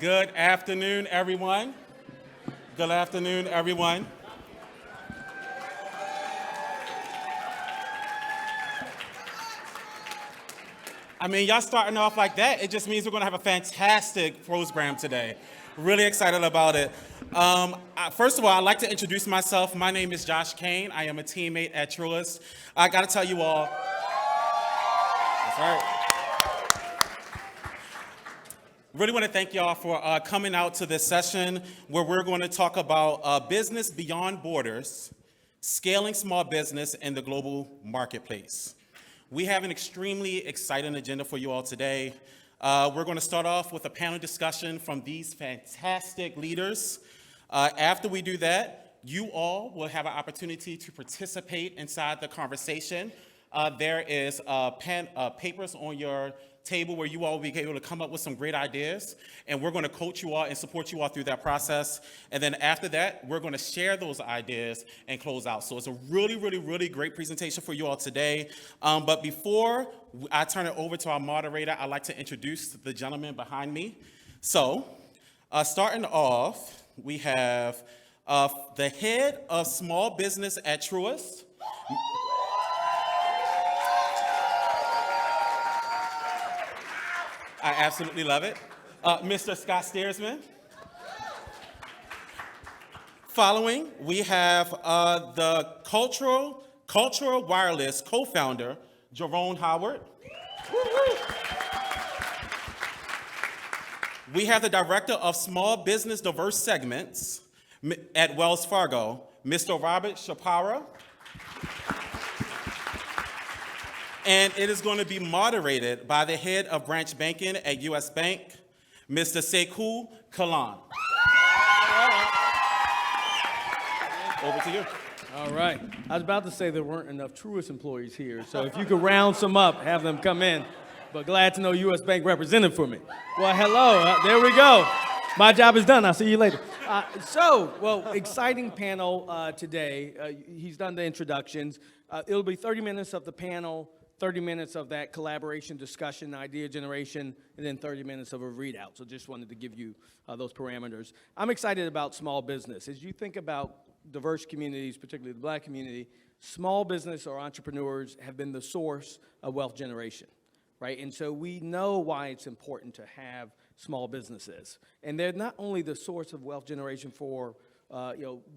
Good afternoon, everyone. Good afternoon, everyone. I mean, y'all starting off like that, it just means we're going to have a fantastic program today. Really excited about it. First of all, I'd like to introduce myself. My name is Josh Kane. I am a teammate at Truist. I got to tell you all. That's right. Really want to thank y'all for coming out to this session where we're going to talk about business beyond borders, scaling small business in the global marketplace. We have an extremely exciting agenda for you all today. We're going to start off with a panel discussion from these fantastic leaders. After we do that, you all will have an opportunity to participate inside the conversation. There is papers on your table where you all will be able to come up with some great ideas, and we're going to coach you all and support you all through that process. And then after that, we're going to share those ideas and close out. So it's a really, really, really great presentation for you all today. But before I turn it over to our moderator, I'd like to introduce the gentleman behind me. So starting off, we have the head of small business at Truist. I absolutely love it. Mr. Scott Steersman. Following, we have the Cultural Wireless co-founder, Jerome Howard. We have the Director of Small Business Diverse Segments at Wells Fargo, Mr. Robert Shapira. And it is going to be moderated by the head of branch banking at U.S. Bank, Mr. Sekou Kalan. Over to you. All right. I was about to say there weren't enough Truist employees here, so if you could round some up, have them come in. But glad to know U.S. Bank represented for me. Well, hello. There we go. My job is done. I'll see you later. Exciting panel today. He's done the introductions. It'll be 30 minutes of the panel, 30 minutes of that collaboration, discussion, idea generation, and then 30 minutes of a readout. So just wanted to give you those parameters. I'm excited about small business. As you think about diverse communities, particularly the Black community, small business or entrepreneurs have been the source of wealth generation, right? And so we know why it's important to have small businesses. And they're not only the source of wealth generation for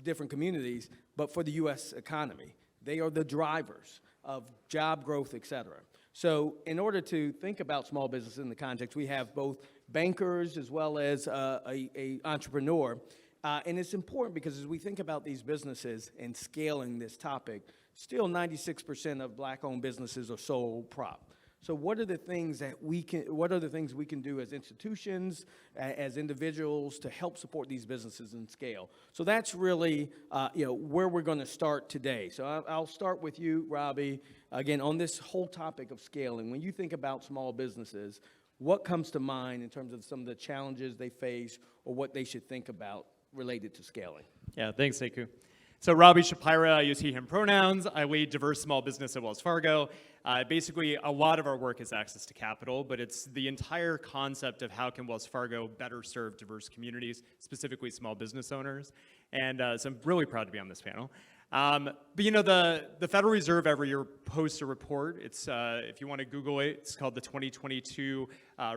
different communities, but for the U.S. economy. They are the drivers of job growth, et cetera. So in order to think about small business in the context, we have both bankers as well as a entrepreneur. And it's important because as we think about these businesses and scaling this topic, still 96% of Black-owned businesses are sole prop. So what are the things we can do as institutions, as individuals to help support these businesses and scale? So that's really, where we're going to start today. So I'll start with you, Robbie, again, on this whole topic of scaling. When you think about small businesses, what comes to mind in terms of some of the challenges they face or what they should think about related to scaling? Yeah, thanks, Sekou. So Robbie Shapira, I use he, him pronouns. I lead diverse small business at Wells Fargo. Basically, a lot of our work is access to capital, but it's the entire concept of how can Wells Fargo better serve diverse communities, specifically small business owners. And so I'm really proud to be on this panel. But the Federal Reserve every year posts a report. It's if you want to Google it, it's called the 2022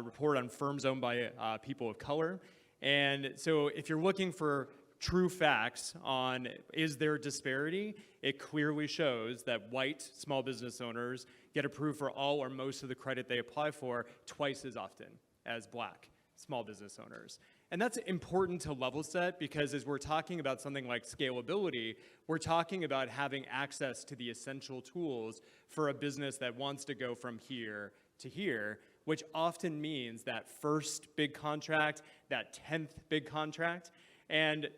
report on firms owned by people of color. And so if you're looking for true facts on is there disparity, it clearly shows that white small business owners get approved for all or most of the credit they apply for twice as often as Black small business owners. And that's important to level set because as we're talking about something like scalability, we're talking about having access to the essential tools for a business that wants to go from here to here, which often means that first big contract, that 10th big contract, and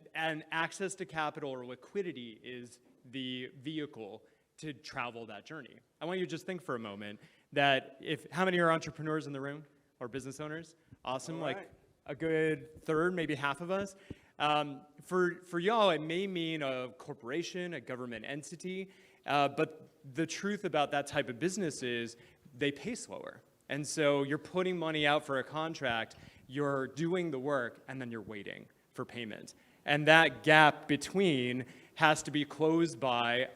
access to capital or liquidity is the vehicle to travel that journey. I want you to just think for a moment that how many are entrepreneurs in the room or business owners? Awesome, like a good third, maybe half of us. For y'all, it may mean a corporation, a government entity, but the truth about that type of business is they pay slower. And so you're putting money out for a contract, you're doing the work, and then you're waiting for payment. And that gap between has to be closed by,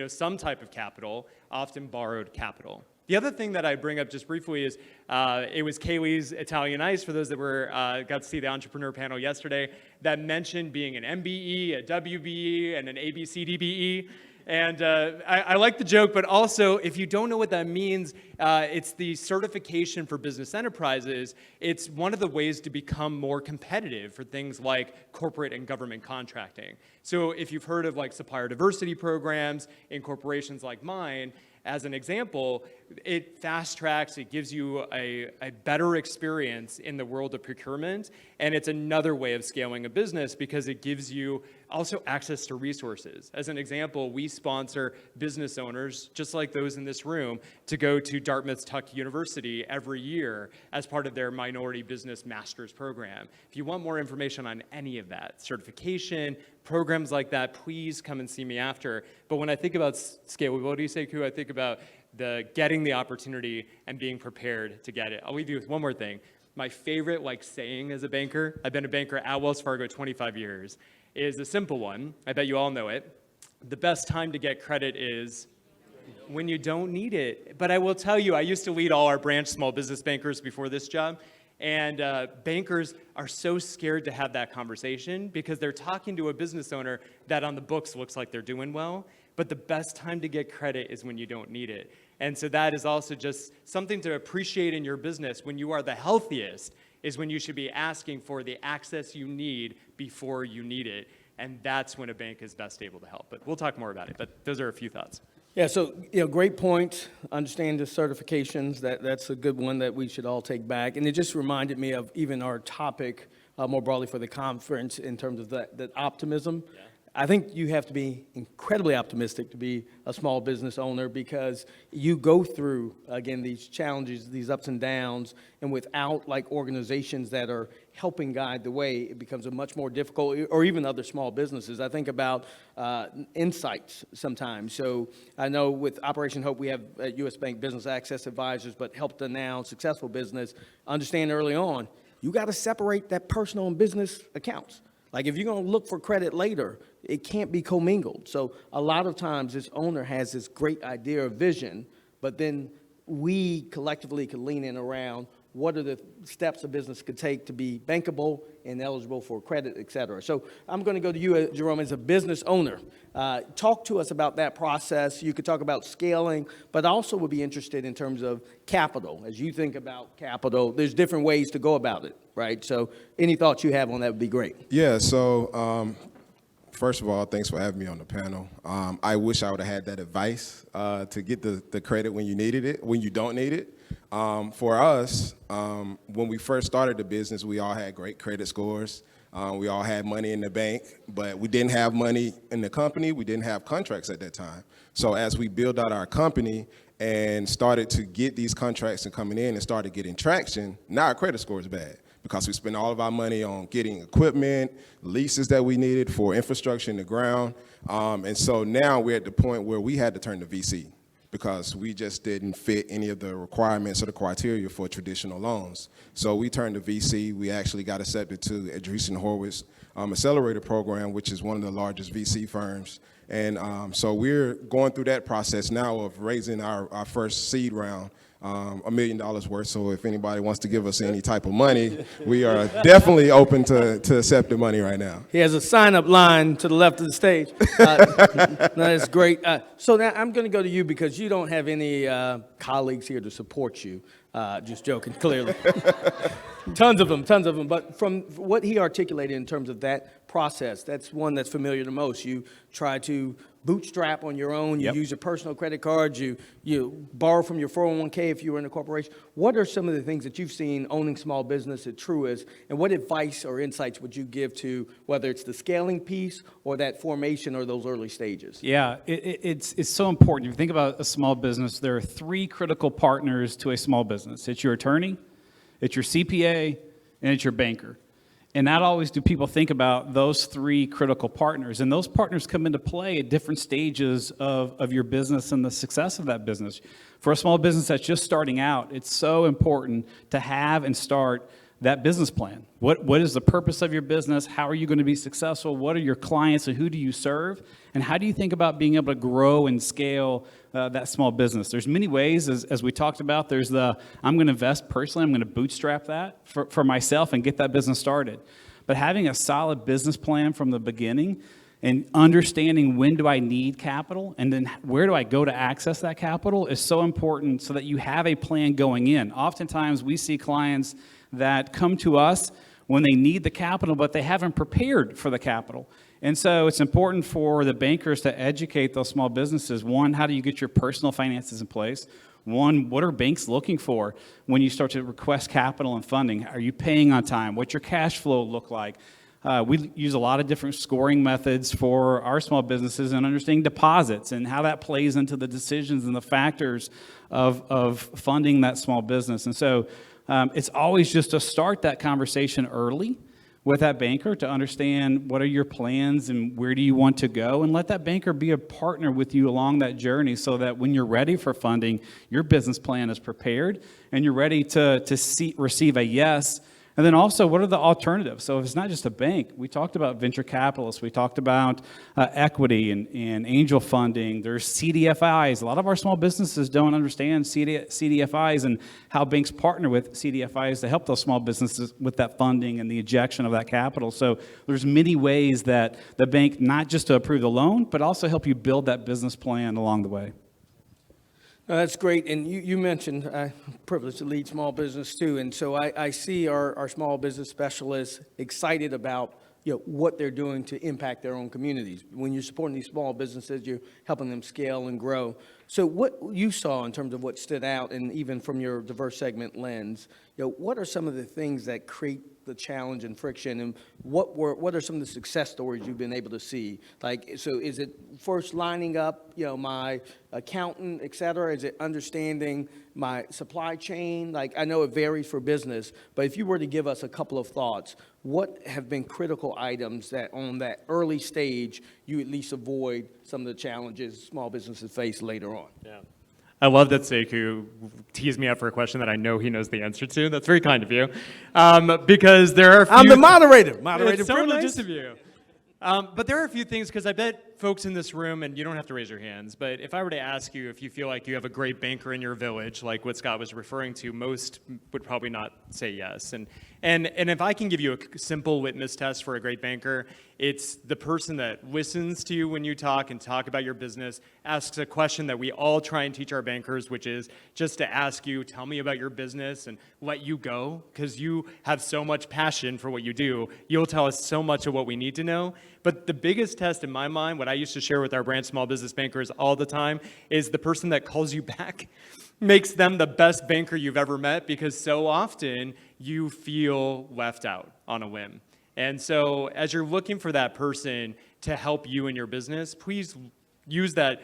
some type of capital, often borrowed capital. The other thing that I bring up just briefly is it was Kaylee's Italian Ice, for those that got to see the entrepreneur panel yesterday, that mentioned being an MBE, a WBE, and an ABCDBE. And I like the joke, but also, if you don't know what that means, it's the certification for business enterprises. It's one of the ways to become more competitive for things like corporate and government contracting. So if you've heard of like supplier diversity programs in corporations like mine, as an example, it fast tracks, it gives you a better experience in the world of procurement, and it's another way of scaling a business because it gives you also access to resources. As an example, we sponsor business owners, just like those in this room, to go to Dartmouth Tuck University every year as part of their Minority Business Master's program. If you want more information on any of that, certification, programs like that, please come and see me after. But when I think about scalability, Sekou, I think about getting the opportunity and being prepared to get it. I'll leave you with one more thing. My favorite saying as a banker, I've been a banker at Wells Fargo 25 years, is a simple one. I bet you all know it. The best time to get credit is when you don't need it. But I will tell you, I used to lead all our branch small business bankers before this job. And bankers are so scared to have that conversation because they're talking to a business owner that on the books looks like they're doing well. But the best time to get credit is when you don't need it. And so that is also just something to appreciate in your business. When you are the healthiest is when you should be asking for the access you need before you need it. And that's when a bank is best able to help. But we'll talk more about it. But those are a few thoughts. Yeah, so great point. Understand the certifications. That's a good one that we should all take back. And it just reminded me of even our topic more broadly for the conference in terms of that optimism. Yeah. I think you have to be incredibly optimistic to be a small business owner because you go through, again, these challenges, these ups and downs, and without organizations that are helping guide the way, it becomes a much more difficult, or even other small businesses. I think about insights sometimes. So I know with Operation Hope, we have U.S. Bank Business Access Advisors, but Help to Now, Successful Business, understand early on, you got to separate that personal and business accounts. If you're going to look for credit later, it can't be commingled. So a lot of times this owner has this great idea or vision, but then we collectively can lean in around what are the steps a business could take to be bankable and eligible for credit, et cetera. So I'm going to go to you, Jerome, as a business owner. Talk to us about that process. You could talk about scaling, but also would be interested in terms of capital. As you think about capital, there's different ways to go about it, right? So any thoughts you have on that would be great. Yeah, so first of all, thanks for having me on the panel. I wish I would have had that advice to get the credit when you needed it, when you don't need it. For us, when we first started the business, we all had great credit scores. We all had money in the bank, but we didn't have money in the company. We didn't have contracts at that time. So as we built out our company and started to get these contracts and coming in and started getting traction, now our credit score is bad because we spent all of our money on getting equipment, leases that we needed for infrastructure in the ground. And so now we're at the point where we had to turn to VC because we just didn't fit any of the requirements or the criteria for traditional loans. So we turned to VC. We actually got accepted to Andreessen Horowitz Accelerator Program, which is one of the largest VC firms. And so we're going through that process now of raising our first seed round, $1 million worth. So if anybody wants to give us any type of money, we are definitely open to accept the money right now. He has a sign-up line to the left of the stage. That's great. So now I'm going to go to you because you don't have any colleagues here to support you. Just joking, clearly. Tons of them. But from what he articulated in terms of that process, that's one that's familiar to most. You try to bootstrap on your own. You use your personal credit cards. You borrow from your 401k if you were in a corporation. What are some of the things that you've seen owning small business at Truist, and what advice or insights would you give to whether it's the scaling piece or that formation or those early stages? Yeah, it's so important. If you think about a small business, there are three critical partners to a small business. It's your attorney, it's your CPA, and it's your banker. And not always do people think about those three critical partners. And those partners come into play at different stages of your business and the success of that business. For a small business that's just starting out, it's so important to have and start that business plan. What is the purpose of your business? How are you going to be successful? What are your clients and who do you serve? And how do you think about being able to grow and scale that small business? There's many ways, as we talked about. There's I'm going to invest personally. I'm going to bootstrap that for myself and get that business started. But having a solid business plan from the beginning and understanding when do I need capital and then where do I go to access that capital is so important so that you have a plan going in. Oftentimes we see clients that come to us when they need the capital, but they haven't prepared for the capital. And so it's important for the bankers to educate those small businesses. One, how do you get your personal finances in place? One, what are banks looking for when you start to request capital and funding? Are you paying on time? What's your cash flow look like? We use a lot of different scoring methods for our small businesses and understanding deposits and how that plays into the decisions and the factors of funding that small business. And so it's always just to start that conversation early with that banker to understand what are your plans and where do you want to go, and let that banker be a partner with you along that journey so that when you're ready for funding, your business plan is prepared and you're ready to receive a yes. And then also, what are the alternatives? So if it's not just a bank, we talked about venture capitalists, we talked about equity and angel funding. There's CDFIs. A lot of our small businesses don't understand CDFIs and how banks partner with CDFIs to help those small businesses with that funding and the ejection of that capital. So there's many ways that the bank, not just to approve the loan, but also help you build that business plan along the way. No, that's great. And you mentioned I'm privileged to lead small business too. And so I see our small business specialists excited about what they're doing to impact their own communities. When you're supporting these small businesses, you're helping them scale and grow. So what you saw in terms of what stood out, and even from your diverse segment lens, what are some of the things that create the challenge and friction, and what are some of the success stories you've been able to see? Like, so is it first lining up, my accountant, et cetera? Is it understanding my supply chain? Like, I know it varies for business, but if you were to give us a couple of thoughts, what have been critical items that on that early stage you at least avoid some of the challenges small businesses face later on? Yeah. I love that Sekou teased me up for a question that I know he knows the answer to. That's very kind of you. Because there are a few... I'm the moderator. Moderator It's so privilege. legit of you. But there are a few things, because I bet folks in this room, and you don't have to raise your hands, but if I were to ask you if you feel like you have a great banker in your village, like what Scott was referring to, most would probably not say yes. And if I can give you a simple litmus test for a great banker, it's the person that listens to you when you talk and talk about your business, asks a question that we all try and teach our bankers, which is just to ask you, tell me about your business and let you go, because you have so much passion for what you do. You'll tell us so much of what we need to know. But the biggest test in my mind, what I used to share with our branch small business bankers all the time, is the person that calls you back makes them the best banker you've ever met, because so often you feel left out on a whim. And so as you're looking for that person to help you in your business, please use that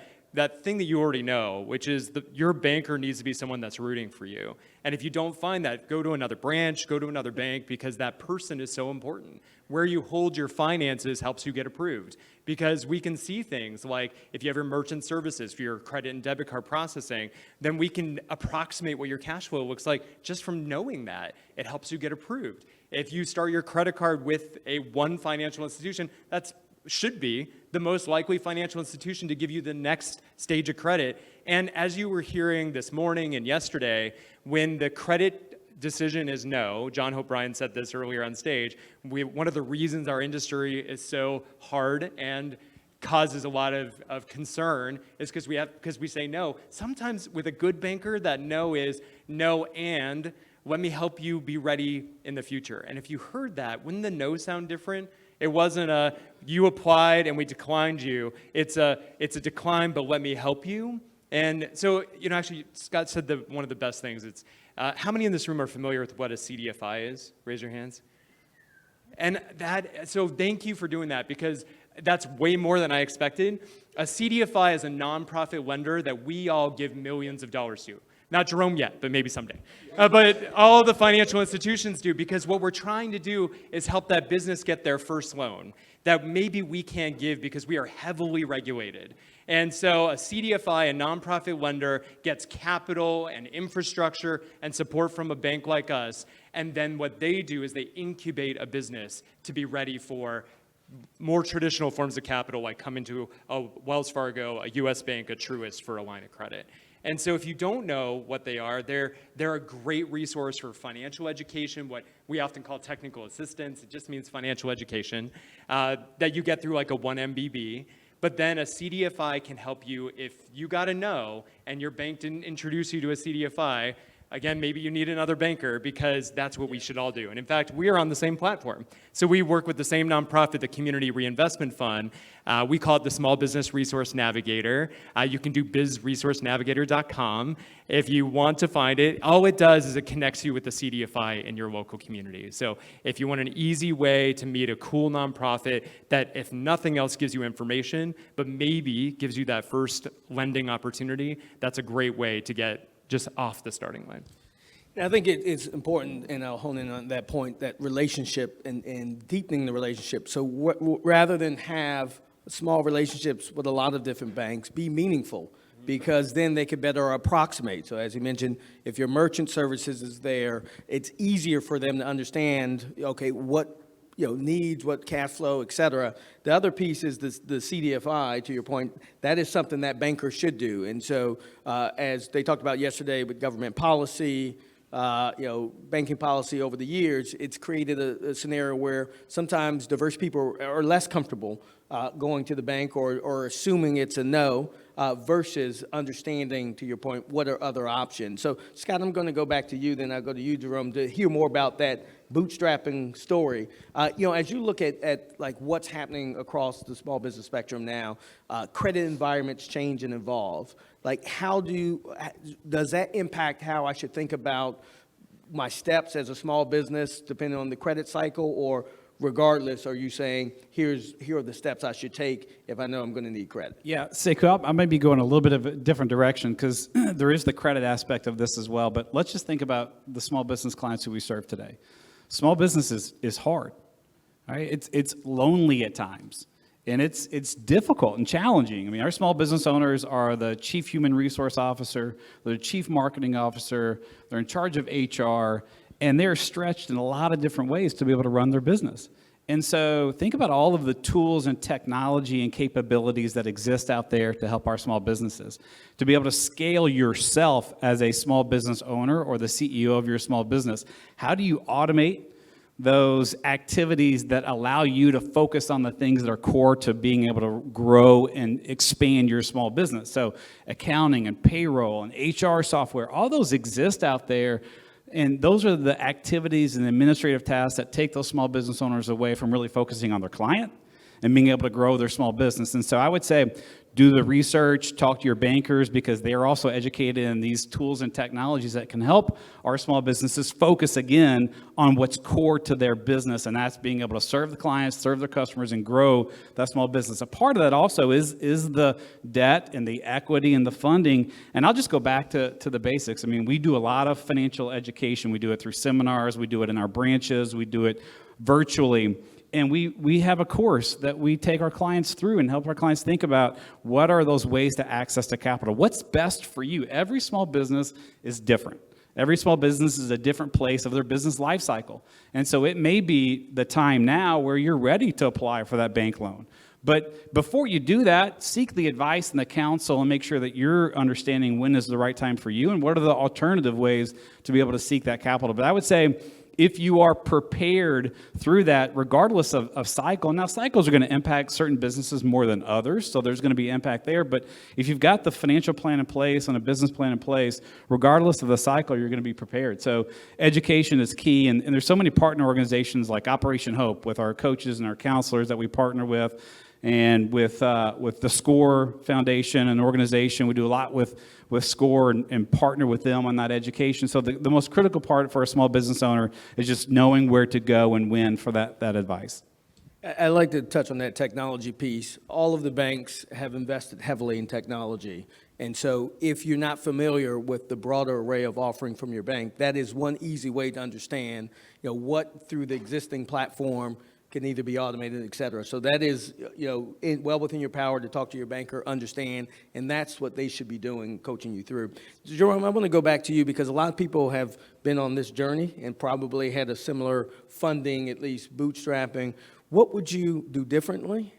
thing that you already know, which is your banker needs to be someone that's rooting for you. And if you don't find that, go to another branch, go to another bank, because that person is so important. Where you hold your finances helps you get approved, because we can see things like if you have your merchant services for your credit and debit card processing, then we can approximate what your cash flow looks like just from knowing that. It helps you get approved. If you start your credit card with one financial institution, that's should be the most likely financial institution to give you the next stage of credit. And as you were hearing this morning and yesterday, when the credit decision is no, John Hope Bryan said this earlier on stage, one of the reasons our industry is so hard and causes a lot of concern is because we say no. Sometimes with a good banker, that no is no and let me help you be ready in the future. And if you heard that, wouldn't the no sound different? It wasn't you applied and we declined you. It's a decline, but let me help you. And so, actually, Scott said one of the best things. It's how many in this room are familiar with what a CDFI is? Raise your hands. And so thank you for doing that, because that's way more than I expected. A CDFI is a nonprofit lender that we all give millions of dollars to. Not Jerome yet, but maybe someday. But all the financial institutions do, because what we're trying to do is help that business get their first loan that maybe we can't give because we are heavily regulated. And so a CDFI, a nonprofit lender, gets capital and infrastructure and support from a bank like us. And then what they do is they incubate a business to be ready for more traditional forms of capital, like coming to a Wells Fargo, a US Bank, a Truist for a line of credit. And so if you don't know what they are, they're a great resource for financial education, what we often call technical assistance. It just means financial education that you get through like a 1MBB. But then a CDFI can help you if you got to know and your bank didn't introduce you to a CDFI. Again, maybe you need another banker, because that's what we should all do. And in fact, we are on the same platform. So we work with the same nonprofit, the Community Reinvestment Fund. We call it the Small Business Resource Navigator. You can do bizresourcenavigator.com if you want to find it. All it does is it connects you with the CDFI in your local community. So if you want an easy way to meet a cool nonprofit that, if nothing else, gives you information, but maybe gives you that first lending opportunity, that's a great way to get just off the starting line. I think it's important, and I'll hone in on that point, that relationship and deepening the relationship. So rather than have small relationships with a lot of different banks, be meaningful, because then they could better approximate. So as you mentioned, if your merchant services is there, it's easier for them to understand, okay, what needs, what cash flow, et cetera. The other piece is the CDFI, to your point, that is something that bankers should do. And so as they talked about yesterday with government policy, banking policy over the years, it's created a scenario where sometimes diverse people are less comfortable going to the bank or assuming it's a no versus understanding, to your point, what are other options. So Scott, I'm going to go back to you, then I'll go to you, Jerome, to hear more about that bootstrapping story. As you look at like what's happening across the small business spectrum now, credit environments change and evolve. Like, does that impact how I should think about my steps as a small business, depending on the credit cycle, or regardless, are you saying here are the steps I should take if I know I'm going to need credit? Yeah, Sekou, I may be going a little bit of a different direction, because there is the credit aspect of this as well. But let's just think about the small business clients who we serve today. Small business is hard, right? It's lonely at times, and it's difficult and challenging. I mean, our small business owners are the chief human resource officer, they're the chief marketing officer, they're in charge of HR, and they're stretched in a lot of different ways to be able to run their business. And so think about all of the tools and technology and capabilities that exist out there to help our small businesses. To be able to scale yourself as a small business owner or the CEO of your small business, how do you automate those activities that allow you to focus on the things that are core to being able to grow and expand your small business? So accounting and payroll and HR software, all those exist out there. And those are the activities and administrative tasks that take those small business owners away from really focusing on their client and being able to grow their small business. And so I would say, do the research, talk to your bankers, because they are also educated in these tools and technologies that can help our small businesses focus again on what's core to their business, and that's being able to serve the clients, serve their customers, and grow that small business. A part of that also is the debt and the equity and the funding. And I'll just go back to the basics. I mean, we do a lot of financial education. We do it through seminars. We do it in our branches. We do it virtually. And we have a course that we take our clients through and help our clients think about what are those ways to access to capital. What's best for you? Every small business is different. Every small business is a different place of their business life cycle. And so it may be the time now where you're ready to apply for that bank loan. But before you do that, seek the advice and the counsel and make sure that you're understanding when is the right time for you and what are the alternative ways to be able to seek that capital. But I would say, if you are prepared through that, regardless of cycle, now cycles are going to impact certain businesses more than others, so there's going to be impact there. But if you've got the financial plan in place and a business plan in place, regardless of the cycle, you're going to be prepared. So education is key, and there's so many partner organizations like Operation Hope with our coaches and our counselors that we partner with, and with the SCORE Foundation, an organization. We do a lot with SCORE and partner with them on that education. So the most critical part for a small business owner is just knowing where to go and when for that advice. I'd like to touch on that technology piece. All of the banks have invested heavily in technology. And so if you're not familiar with the broader array of offering from your bank, that is one easy way to understand, what through the existing platform can either be automated, et cetera. So that is, well within your power to talk to your banker, understand, and that's what they should be doing, coaching you through. Jerome, I want to go back to you because a lot of people have been on this journey and probably had a similar funding, at least bootstrapping. What would you do differently?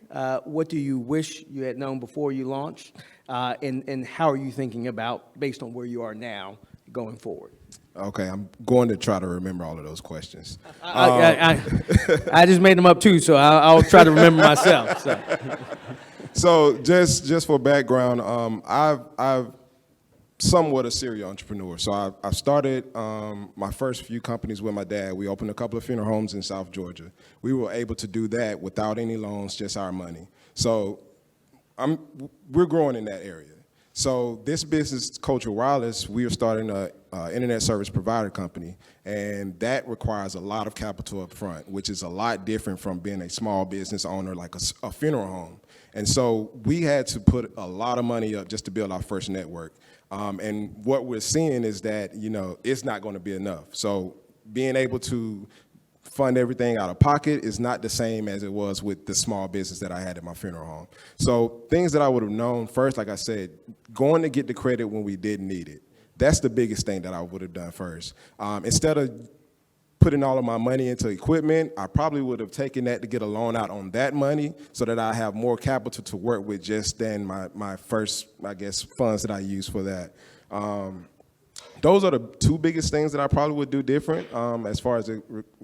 What do you wish you had known before you launched? And how are you thinking about, based on where you are now, going forward? Okay, I'm going to try to remember all of those questions. I just made them up too, so I'll try to remember myself. So just for background, I've somewhat a serial entrepreneur. So I started my first few companies with my dad. We opened a couple of funeral homes in South Georgia. We were able to do that without any loans, just our money. So we're growing in that area. So this business, Culture Wireless, we are starting a internet service provider company, and that requires a lot of capital up front, which is a lot different from being a small business owner like a funeral home. And so we had to put a lot of money up just to build our first network. And what we're seeing is that, it's not going to be enough. So being able to fund everything out of pocket is not the same as it was with the small business that I had at my funeral home. So things that I would have known first, like I said, going to get the credit when we didn't need it. That's the biggest thing that I would have done first. Instead of putting all of my money into equipment, I probably would have taken that to get a loan out on that money so that I have more capital to work with just than my first, funds that I use for that. Those are the two biggest things that I probably would do different as far as it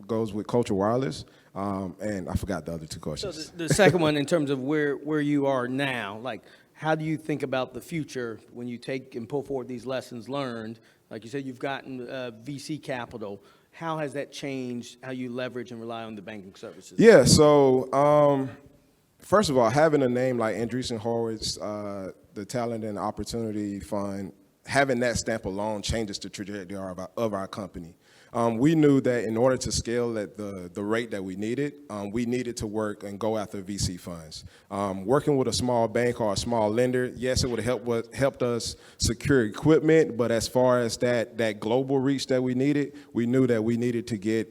goes with Culture Wireless. And I forgot the other two questions. So the second one, in terms of where you are now, like how do you think about the future when you take and pull forward these lessons learned? Like you said, you've gotten VC capital. How has that changed how you leverage and rely on the banking services? Yeah, so first of all, having a name like Andreessen Horowitz, the Talent and Opportunity Fund, having that stamp alone changes the trajectory of our company. We knew that in order to scale at the rate that we needed to work and go after VC funds. Working with a small bank or a small lender, yes, it would have helped us secure equipment, but as far as that global reach that we needed, we knew that we needed to get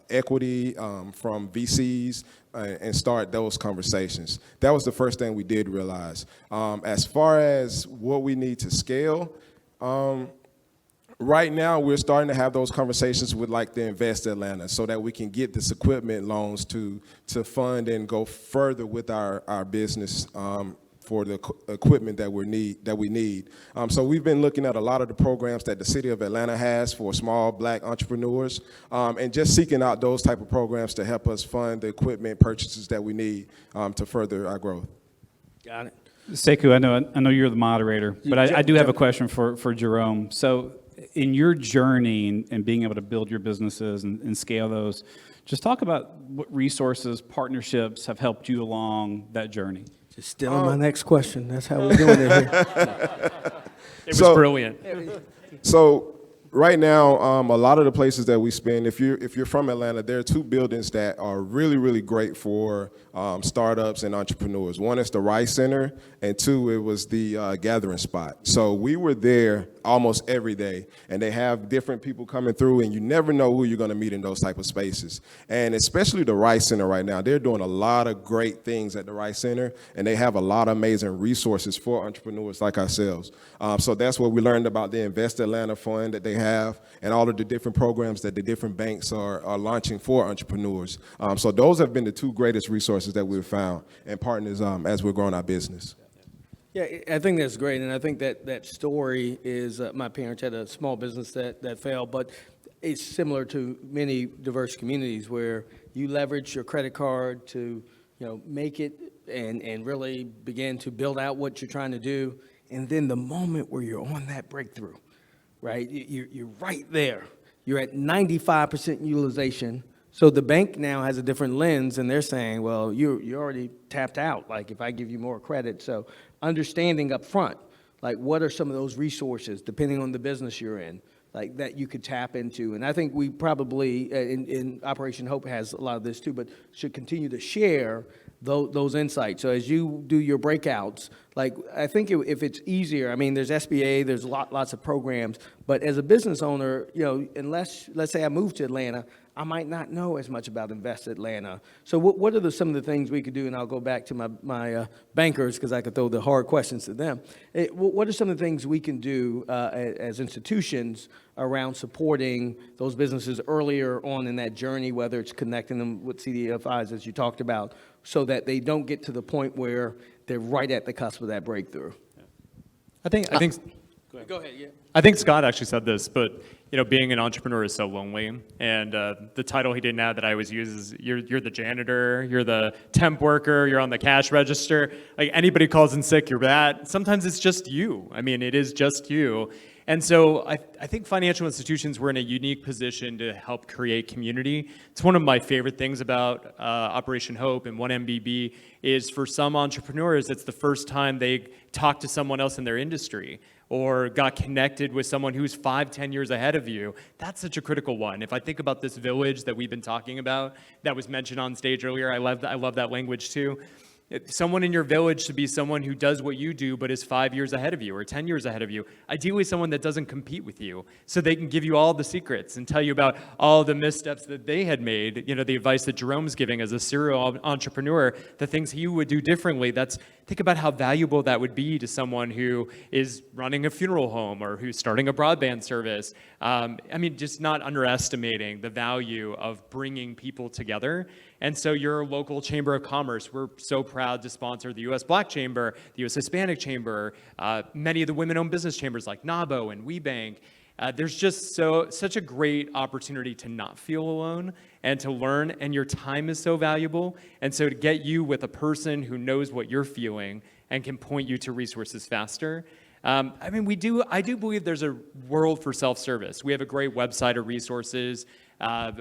equity from VCs and start those conversations. That was the first thing we did realize. As far as what we need to scale, right now, we're starting to have those conversations with like the Invest Atlanta so that we can get this equipment loans to fund and go further with our business for the equipment that we need. So we've been looking at a lot of the programs that the city of Atlanta has for small black entrepreneurs and just seeking out those type of programs to help us fund the equipment purchases that we need to further our growth. Got it. Sekou, I know you're the moderator, but I do have a question for Jerome. So in your journey and being able to build your businesses and scale those, just talk about what resources, partnerships have helped you along that journey. Just stealing my next question. That's how we're doing it here. It was brilliant. So right now, a lot of the places that we spend, if you're from Atlanta, there are two buildings that are really, really great for startups and entrepreneurs. One is the Rice Center, and two, it was the Gathering Spot. So we were there almost every day, and they have different people coming through, and you never know who you're going to meet in those type of spaces. And especially the Rice Center right now, they're doing a lot of great things at the Rice Center, and they have a lot of amazing resources for entrepreneurs like ourselves. So that's what we learned about the Invest Atlanta Fund that they have, and all of the different programs that the different banks are launching for entrepreneurs. So those have been the two greatest resources that we've found and partners as we're growing our business. Yeah, I think that's great, and I think that story is, my parents had a small business that failed, but it's similar to many diverse communities where you leverage your credit card to, make it and really begin to build out what you're trying to do, and then the moment where you're on that breakthrough, right, you're right there. You're at 95% utilization. So the bank now has a different lens, and they're saying, well, you're already tapped out, like if I give you more credit. So understanding up front, like what are some of those resources, depending on the business you're in, like that you could tap into. And I think we probably, in Operation Hope has a lot of this too, but should continue to share those insights. So as you do your breakouts, Like, I think if it's easier, I mean, there's SBA, there's lots of programs, but as a business owner, unless, let's say I move to Atlanta, I might not know as much about Invest Atlanta. So what are some of the things we could do, and I'll go back to my bankers, because I could throw the hard questions to them. What are some of the things we can do as institutions around supporting those businesses earlier on in that journey, whether it's connecting them with CDFIs, as you talked about, so that they don't get to the point where they're right at the cusp of that breakthrough? I think Go ahead, yeah. I think Scott actually said this, but being an entrepreneur is so lonely. And the title he didn't add that I always use is you're the janitor, you're the temp worker, you're on the cash register. Like, anybody calls in sick, you're that. Sometimes it's just you. I mean, it is just you. And so I think financial institutions were in a unique position to help create community. It's one of my favorite things about Operation Hope and 1MBB is, for some entrepreneurs, it's the first time they talk to someone else in their industry or got connected with someone who's 5-10 years ahead of you. That's such a critical one. If I think about this village that we've been talking about, that was mentioned on stage earlier, I love that language too. Someone in your village should be someone who does what you do but is 5 years ahead of you or 10 years ahead of you. Ideally, someone that doesn't compete with you, so they can give you all the secrets and tell you about all the missteps that they had made. The advice that Jerome's giving as a serial entrepreneur, the things he would do differently. Think about how valuable that would be to someone who is running a funeral home or who's starting a broadband service. Just not underestimating the value of bringing people together. And so your local Chamber of Commerce, we're so proud to sponsor the U.S. Black Chamber, the U.S. Hispanic Chamber, many of the women-owned business chambers like NABO and WeBank. There's just such a great opportunity to not feel alone and to learn, and your time is so valuable. And so to get you with a person who knows what you're feeling and can point you to resources faster. I do believe there's a world for self-service. We have a great website of resources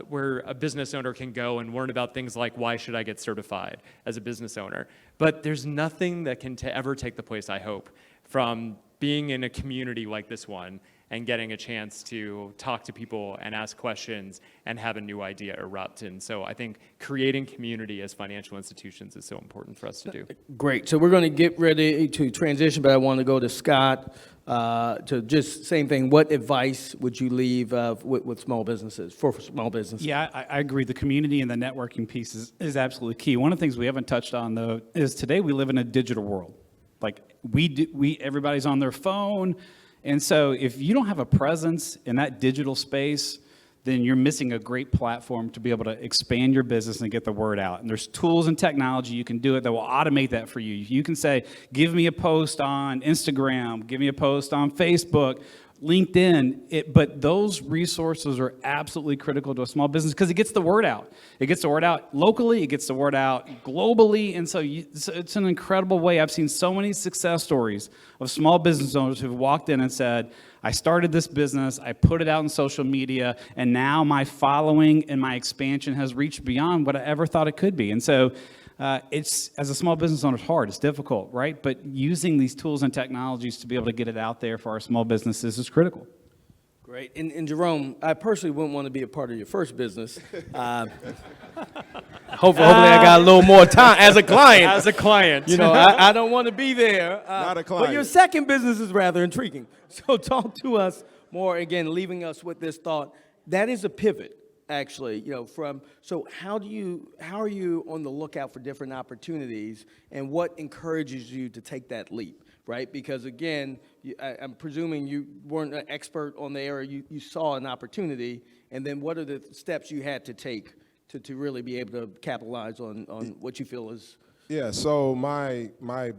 where a business owner can go and learn about things like, why should I get certified as a business owner? But there's nothing that can ever take the place, I hope, from being in a community like this one and getting a chance to talk to people and ask questions and have a new idea erupt. And so I think creating community as financial institutions is so important for us to do. Great. So we're going to get ready to transition, but I want to go to Scott to just same thing. What advice would you leave with small businesses, for small businesses? Yeah, I agree. The community and the networking piece is absolutely key. One of the things we haven't touched on, though, is today we live in a digital world. Like, everybody's on their phone. And so if you don't have a presence in that digital space, then you're missing a great platform to be able to expand your business and get the word out. And there's tools and technology you can do it that will automate that for you. You can say, give me a post on Instagram, give me a post on Facebook, LinkedIn, but those resources are absolutely critical to a small business because it gets the word out. It gets the word out locally, it gets the word out globally, and so it's an incredible way. I've seen so many success stories of small business owners who've walked in and said, I started this business, I put it out on social media, and now my following and my expansion has reached beyond what I ever thought it could be. And so it's, as a small business owner, it's hard, it's difficult, right? But using these tools and technologies to be able to get it out there for our small businesses is critical. Great. And Jerome, I personally wouldn't want to be a part of your first business. Hopefully I got a little more time as a client. As a client. I don't want to be there. Not a client. But your second business is rather intriguing. So talk to us more, again, leaving us with this thought. That is a pivot, actually, so how are you on the lookout for different opportunities, and what encourages you to take that leap, right? Because again, I'm presuming you weren't an expert on the area, you saw an opportunity, and then what are the steps you had to take to really be able to capitalize on what you feel is... Yeah, so my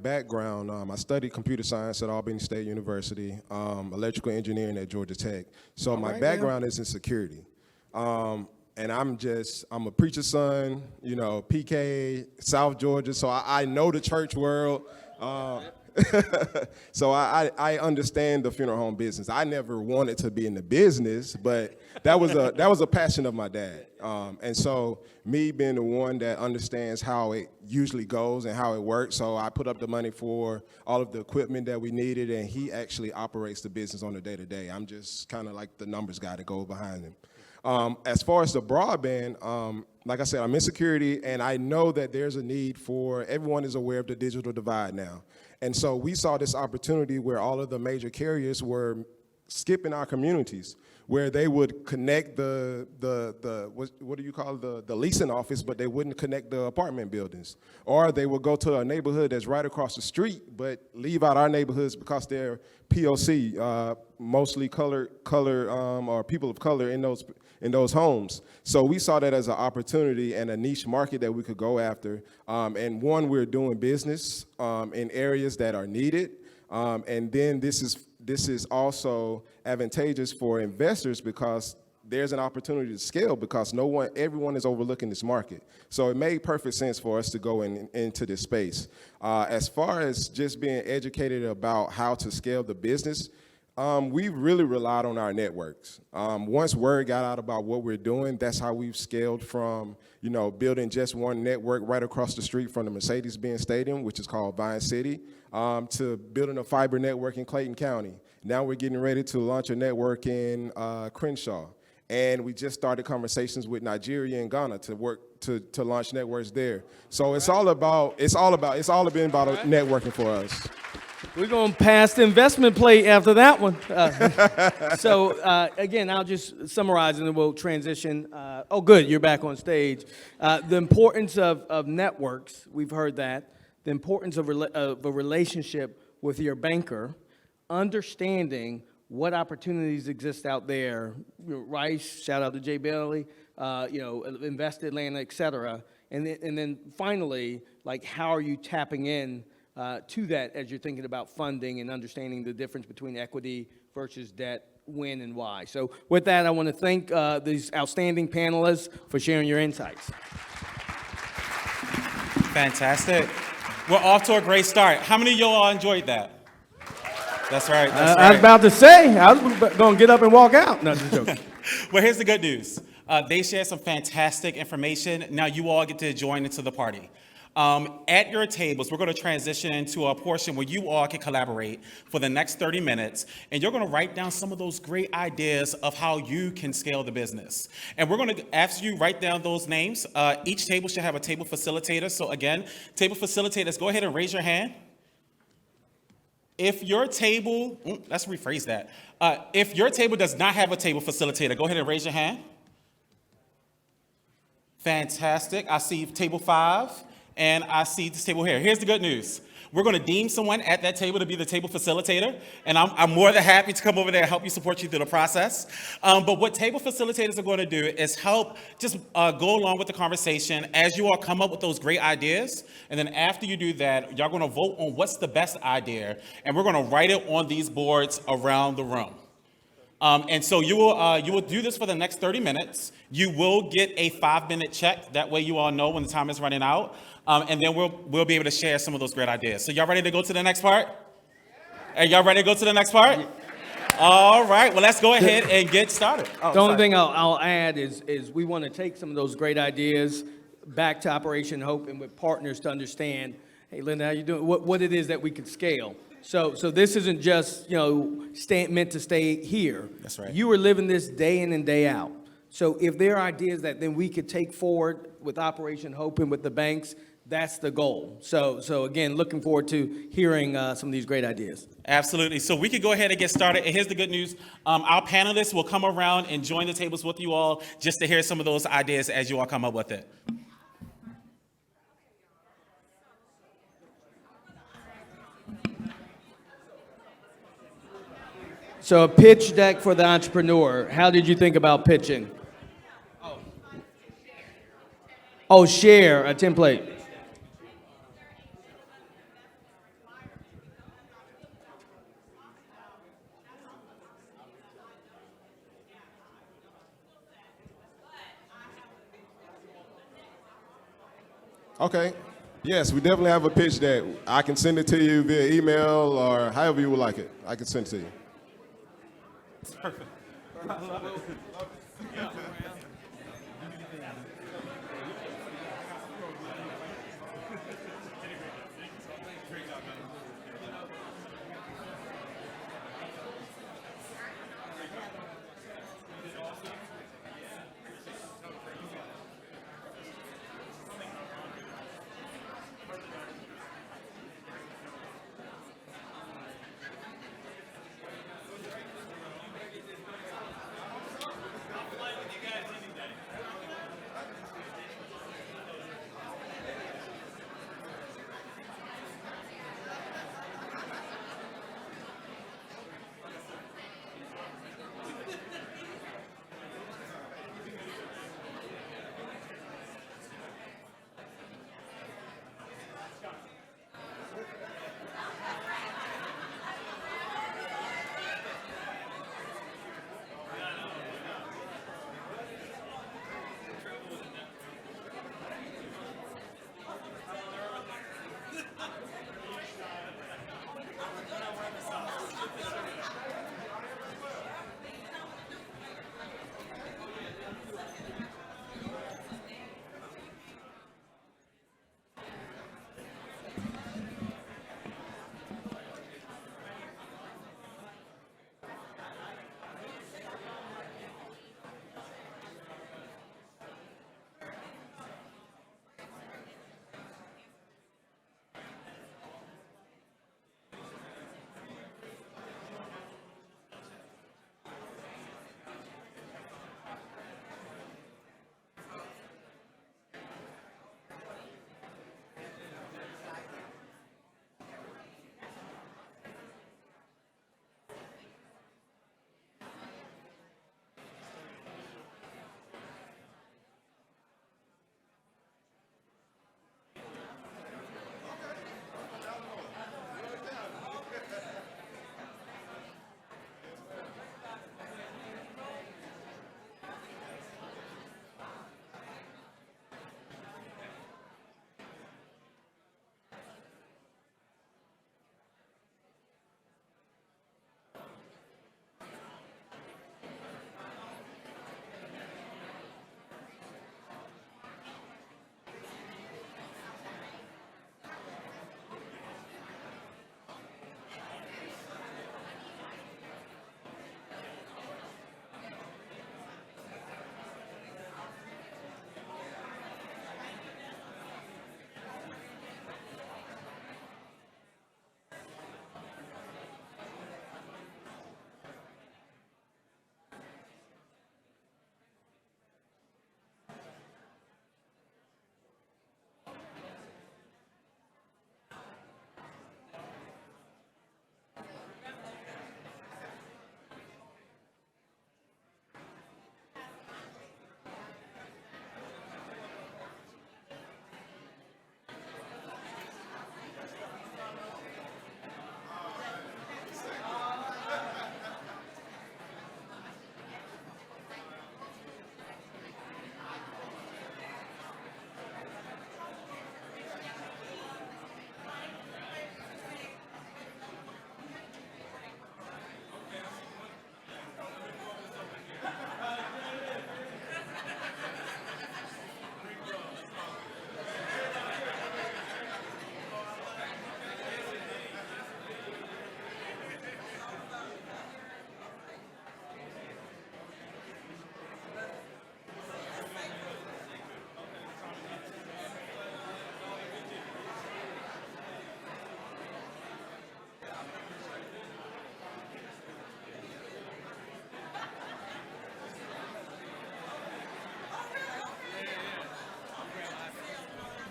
background, I studied computer science at Albany State University, electrical engineering at Georgia Tech. So my background is in security. And I'm a preacher's son, PK, South Georgia, so I know the church world. So I understand the funeral home business. I never wanted to be in the business, but that was a passion of my dad. And so me being the one that understands how it usually goes and how it works, so I put up the money for all of the equipment that we needed, and he actually operates the business on a day-to-day. I'm just kind of like the numbers guy to go behind him. As far as the broadband, like I said, I'm in security, and I know that there's a need for, everyone is aware of the digital divide now. And so we saw this opportunity where all of the major carriers were skipping our communities, where they would connect what do you call the leasing office, but they wouldn't connect the apartment buildings. Or they would go to a neighborhood that's right across the street, but leave out our neighborhoods because they're POC, mostly color or people of color in those homes. So we saw that as an opportunity and a niche market that we could go after. And one, we're doing business in areas that are needed. And then this is also advantageous for investors because there's an opportunity to scale because everyone is overlooking this market. So it made perfect sense for us to go into this space. As far as just being educated about how to scale the business, we really relied on our networks. Once word got out about what we're doing, that's how we've scaled from, building just one network right across the street from the Mercedes-Benz Stadium, which is called Vine City, to building a fiber network in Clayton County. Now we're getting ready to launch a network in Crenshaw. And we just started conversations with Nigeria and Ghana to launch networks there. So it's all been about networking for us. We're going to pass the investment plate after that one. Again, I'll just summarize and then we'll transition. Oh, good, you're back on stage. The importance of networks, we've heard that. The importance of a relationship with your banker, understanding what opportunities exist out there. Rice, shout out to Jay Bailey, Invest Atlanta, et cetera. And then finally, like, how are you tapping in to that as you're thinking about funding and understanding the difference between equity versus debt, when and why. So with that, I want to thank these outstanding panelists for sharing your insights. Fantastic. We're off to a great start. How many of y'all enjoyed that? That's right. That's right. I was about to say, I was going to get up and walk out. No, just joking. Well, here's the good news. They shared some fantastic information. Now you all get to join into the party. At your tables, we're going to transition into a portion where you all can collaborate for the next 30 minutes, and you're going to write down some of those great ideas of how you can scale the business. And we're going to, after you write down those names, each table should have a table facilitator. So again, table facilitators, go ahead and raise your hand. If your table, let's rephrase that. If your table does not have a table facilitator, go ahead and raise your hand. Fantastic. I see table 5. And I see this table here. Here's the good news. We're going to deem someone at that table to be the table facilitator, and I'm more than happy to come over there and help you support you through the process. But what table facilitators are going to do is help just go along with the conversation as you all come up with those great ideas. And then after you do that, y'all going to vote on what's the best idea, and we're going to write it on these boards around the room. And so you will do this for the next 30 minutes. You will get a 5-minute check. That way you all know when the time is running out. And then we'll be able to share some of those great ideas. So y'all ready to go to the next part? Are y'all ready to go to the next part? All right. Well, let's go ahead and get started. The only thing I'll add is we want to take some of those great ideas back to Operation Hope and with partners to understand, hey, Linda, how you doing? What it is that we could scale. So this isn't just, meant to stay here. That's right. You are living this day in and day out. So if there are ideas that then we could take forward with Operation Hope and with the banks, that's the goal. So again, looking forward to hearing some of these great ideas. Absolutely. So we could go ahead and get started. And here's the good news. Our panelists will come around and join the tables with you all just to hear some of those ideas as you all come up with it. So a pitch deck for the entrepreneur. How did you think about pitching? Oh, share a template. Okay. Yes, we definitely have a pitch deck. I can send it to you via email or however you would like it. I can send it to you. Perfect.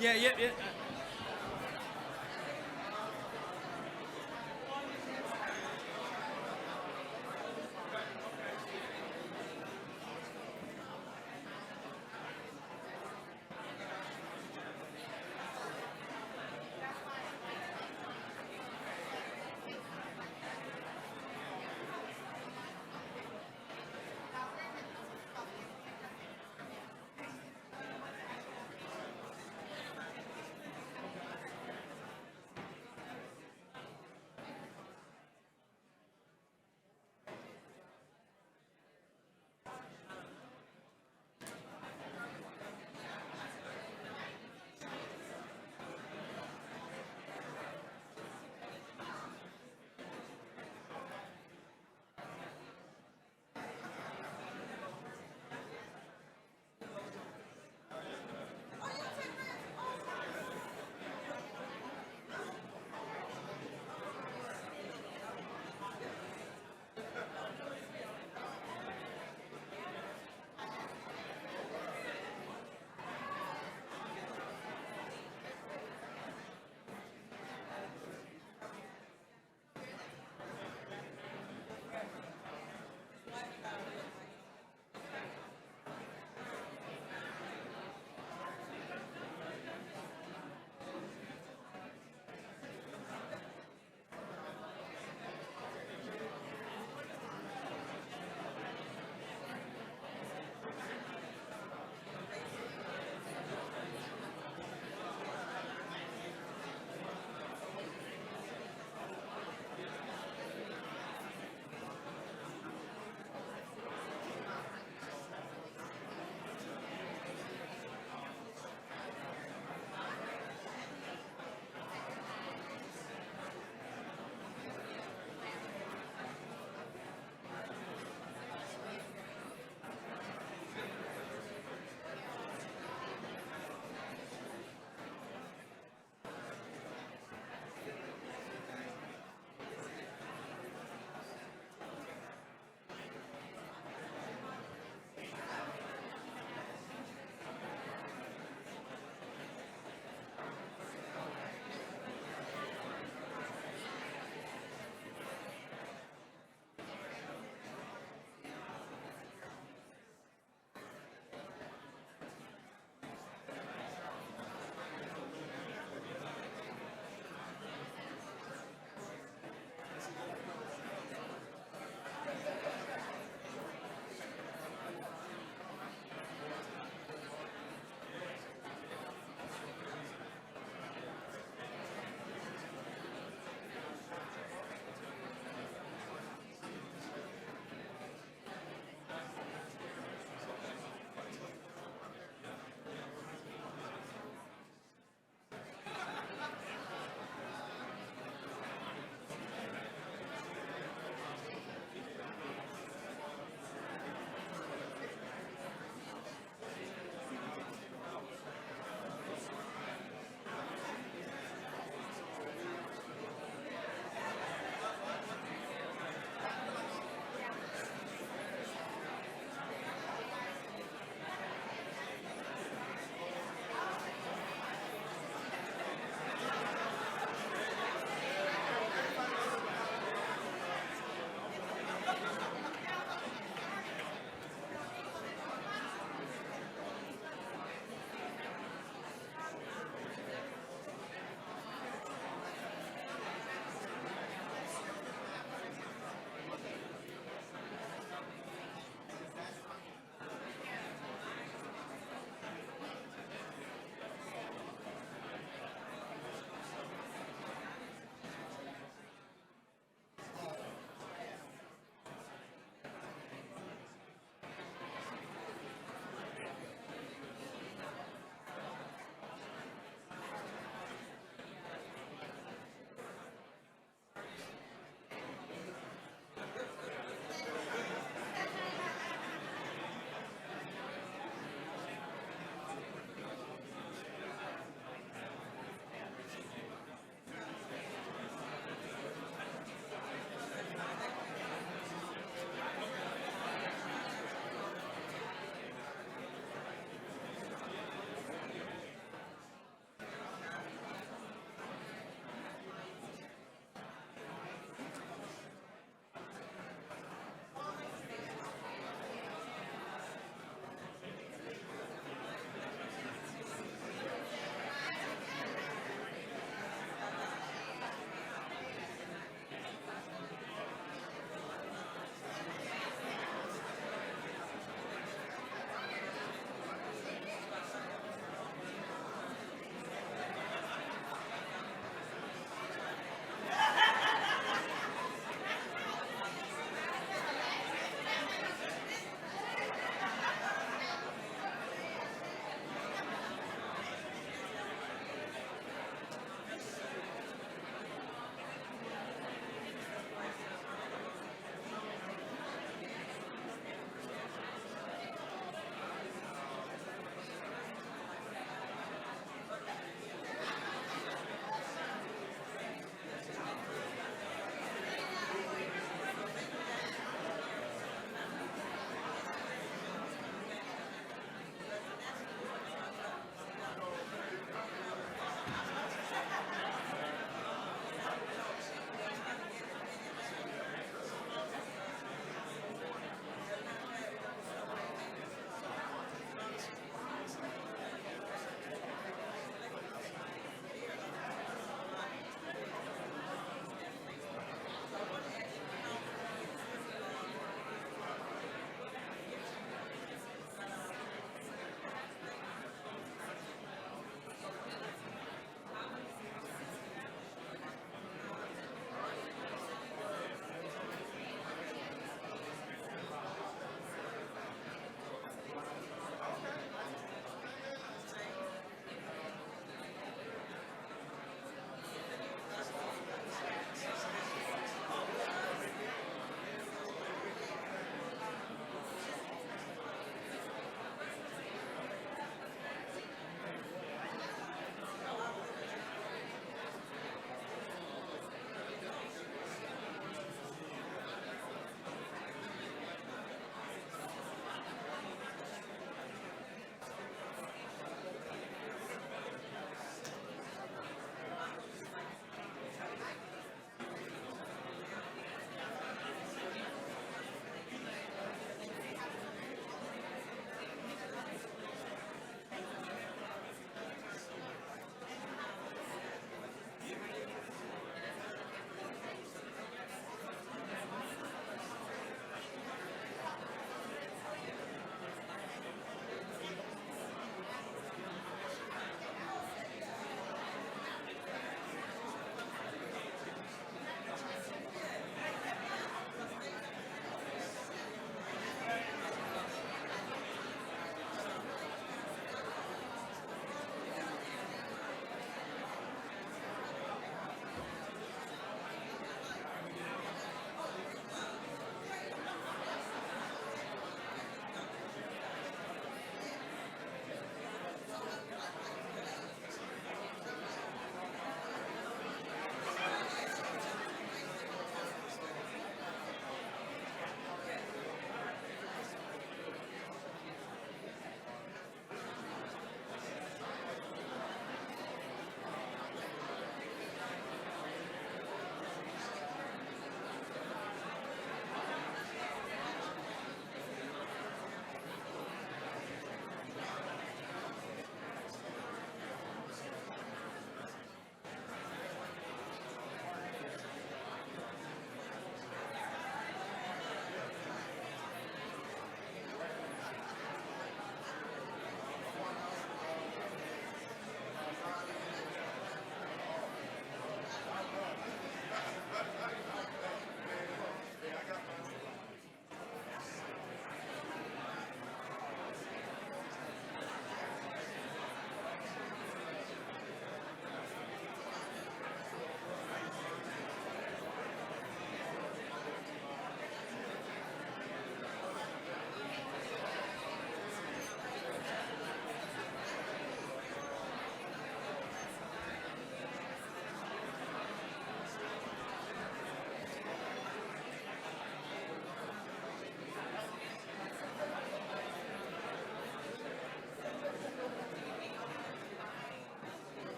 Yeah.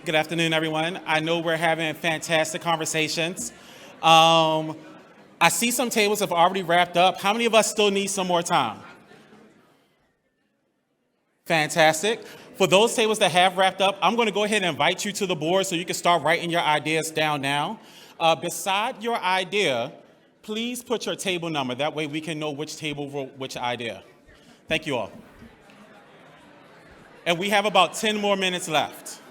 Good afternoon, everyone. I know we're having fantastic conversations. I see some tables have already wrapped up. How many of us still need some more time? Fantastic. For those tables that have wrapped up, I'm going to go ahead and invite you to the board so you can start writing your ideas down now. Beside your idea, please put your table number. That way we can know which table wrote which idea. Thank you all. And we have about 10 more minutes left.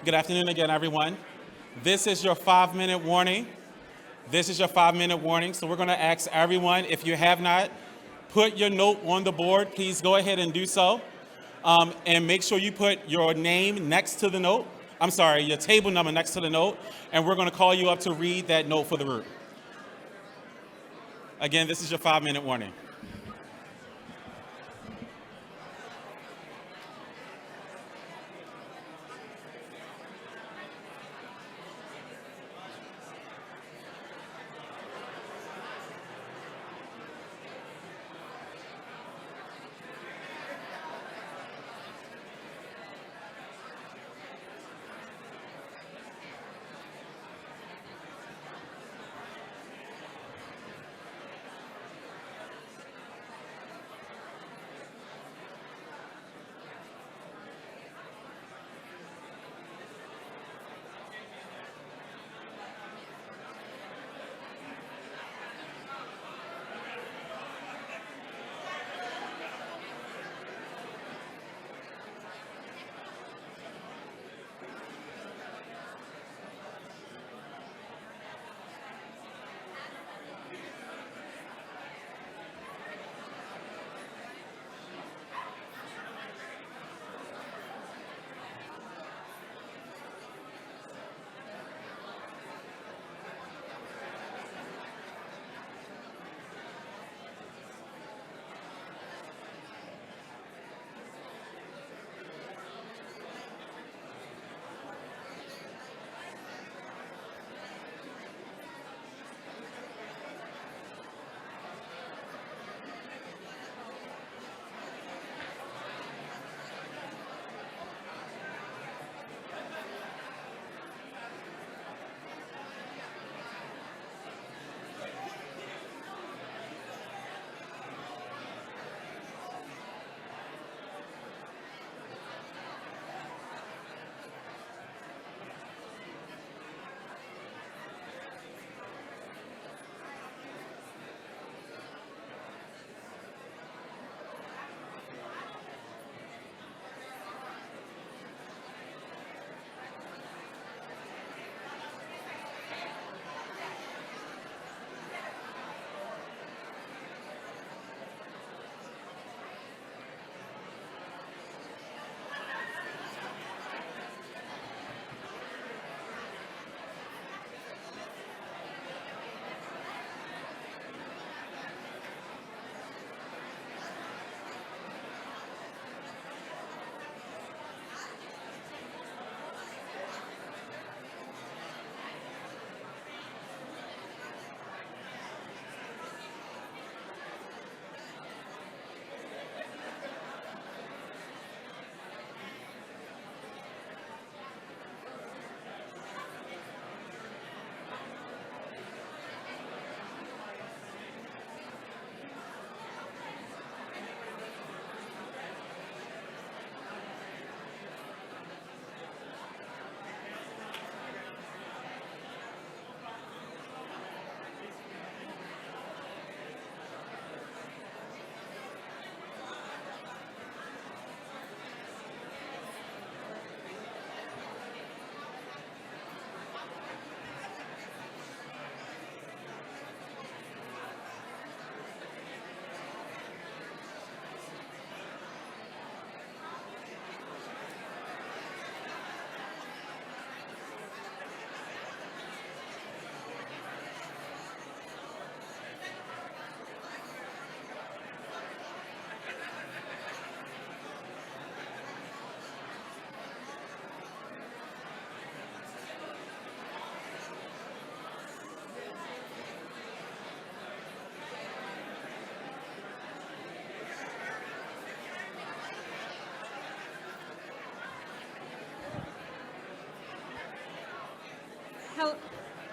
Good afternoon again, everyone. This is your 5-minute warning. This is your 5-minute warning. So we're going to ask everyone, if you have not put your note on the board, please go ahead and do so. And make sure you put your name next to the note. I'm sorry, your table number next to the note. And we're going to call you up to read that note for the group. Again, this is your 5-minute warning.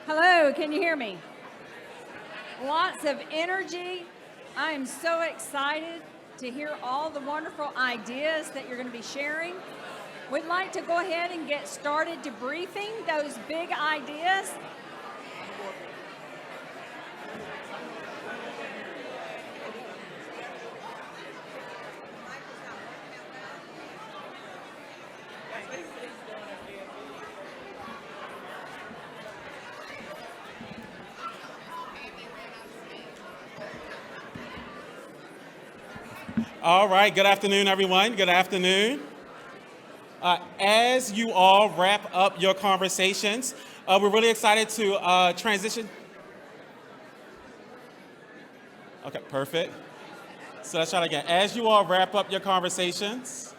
Hello, can you hear me? Lots of energy. I am so excited to hear all the wonderful ideas that you're going to be sharing. We'd like to go ahead and get started debriefing those big ideas. All right, good afternoon, everyone. Good afternoon. As you all wrap up your conversations, we're really excited to transition. Okay, perfect. So let's try it again. As you all wrap up your conversations,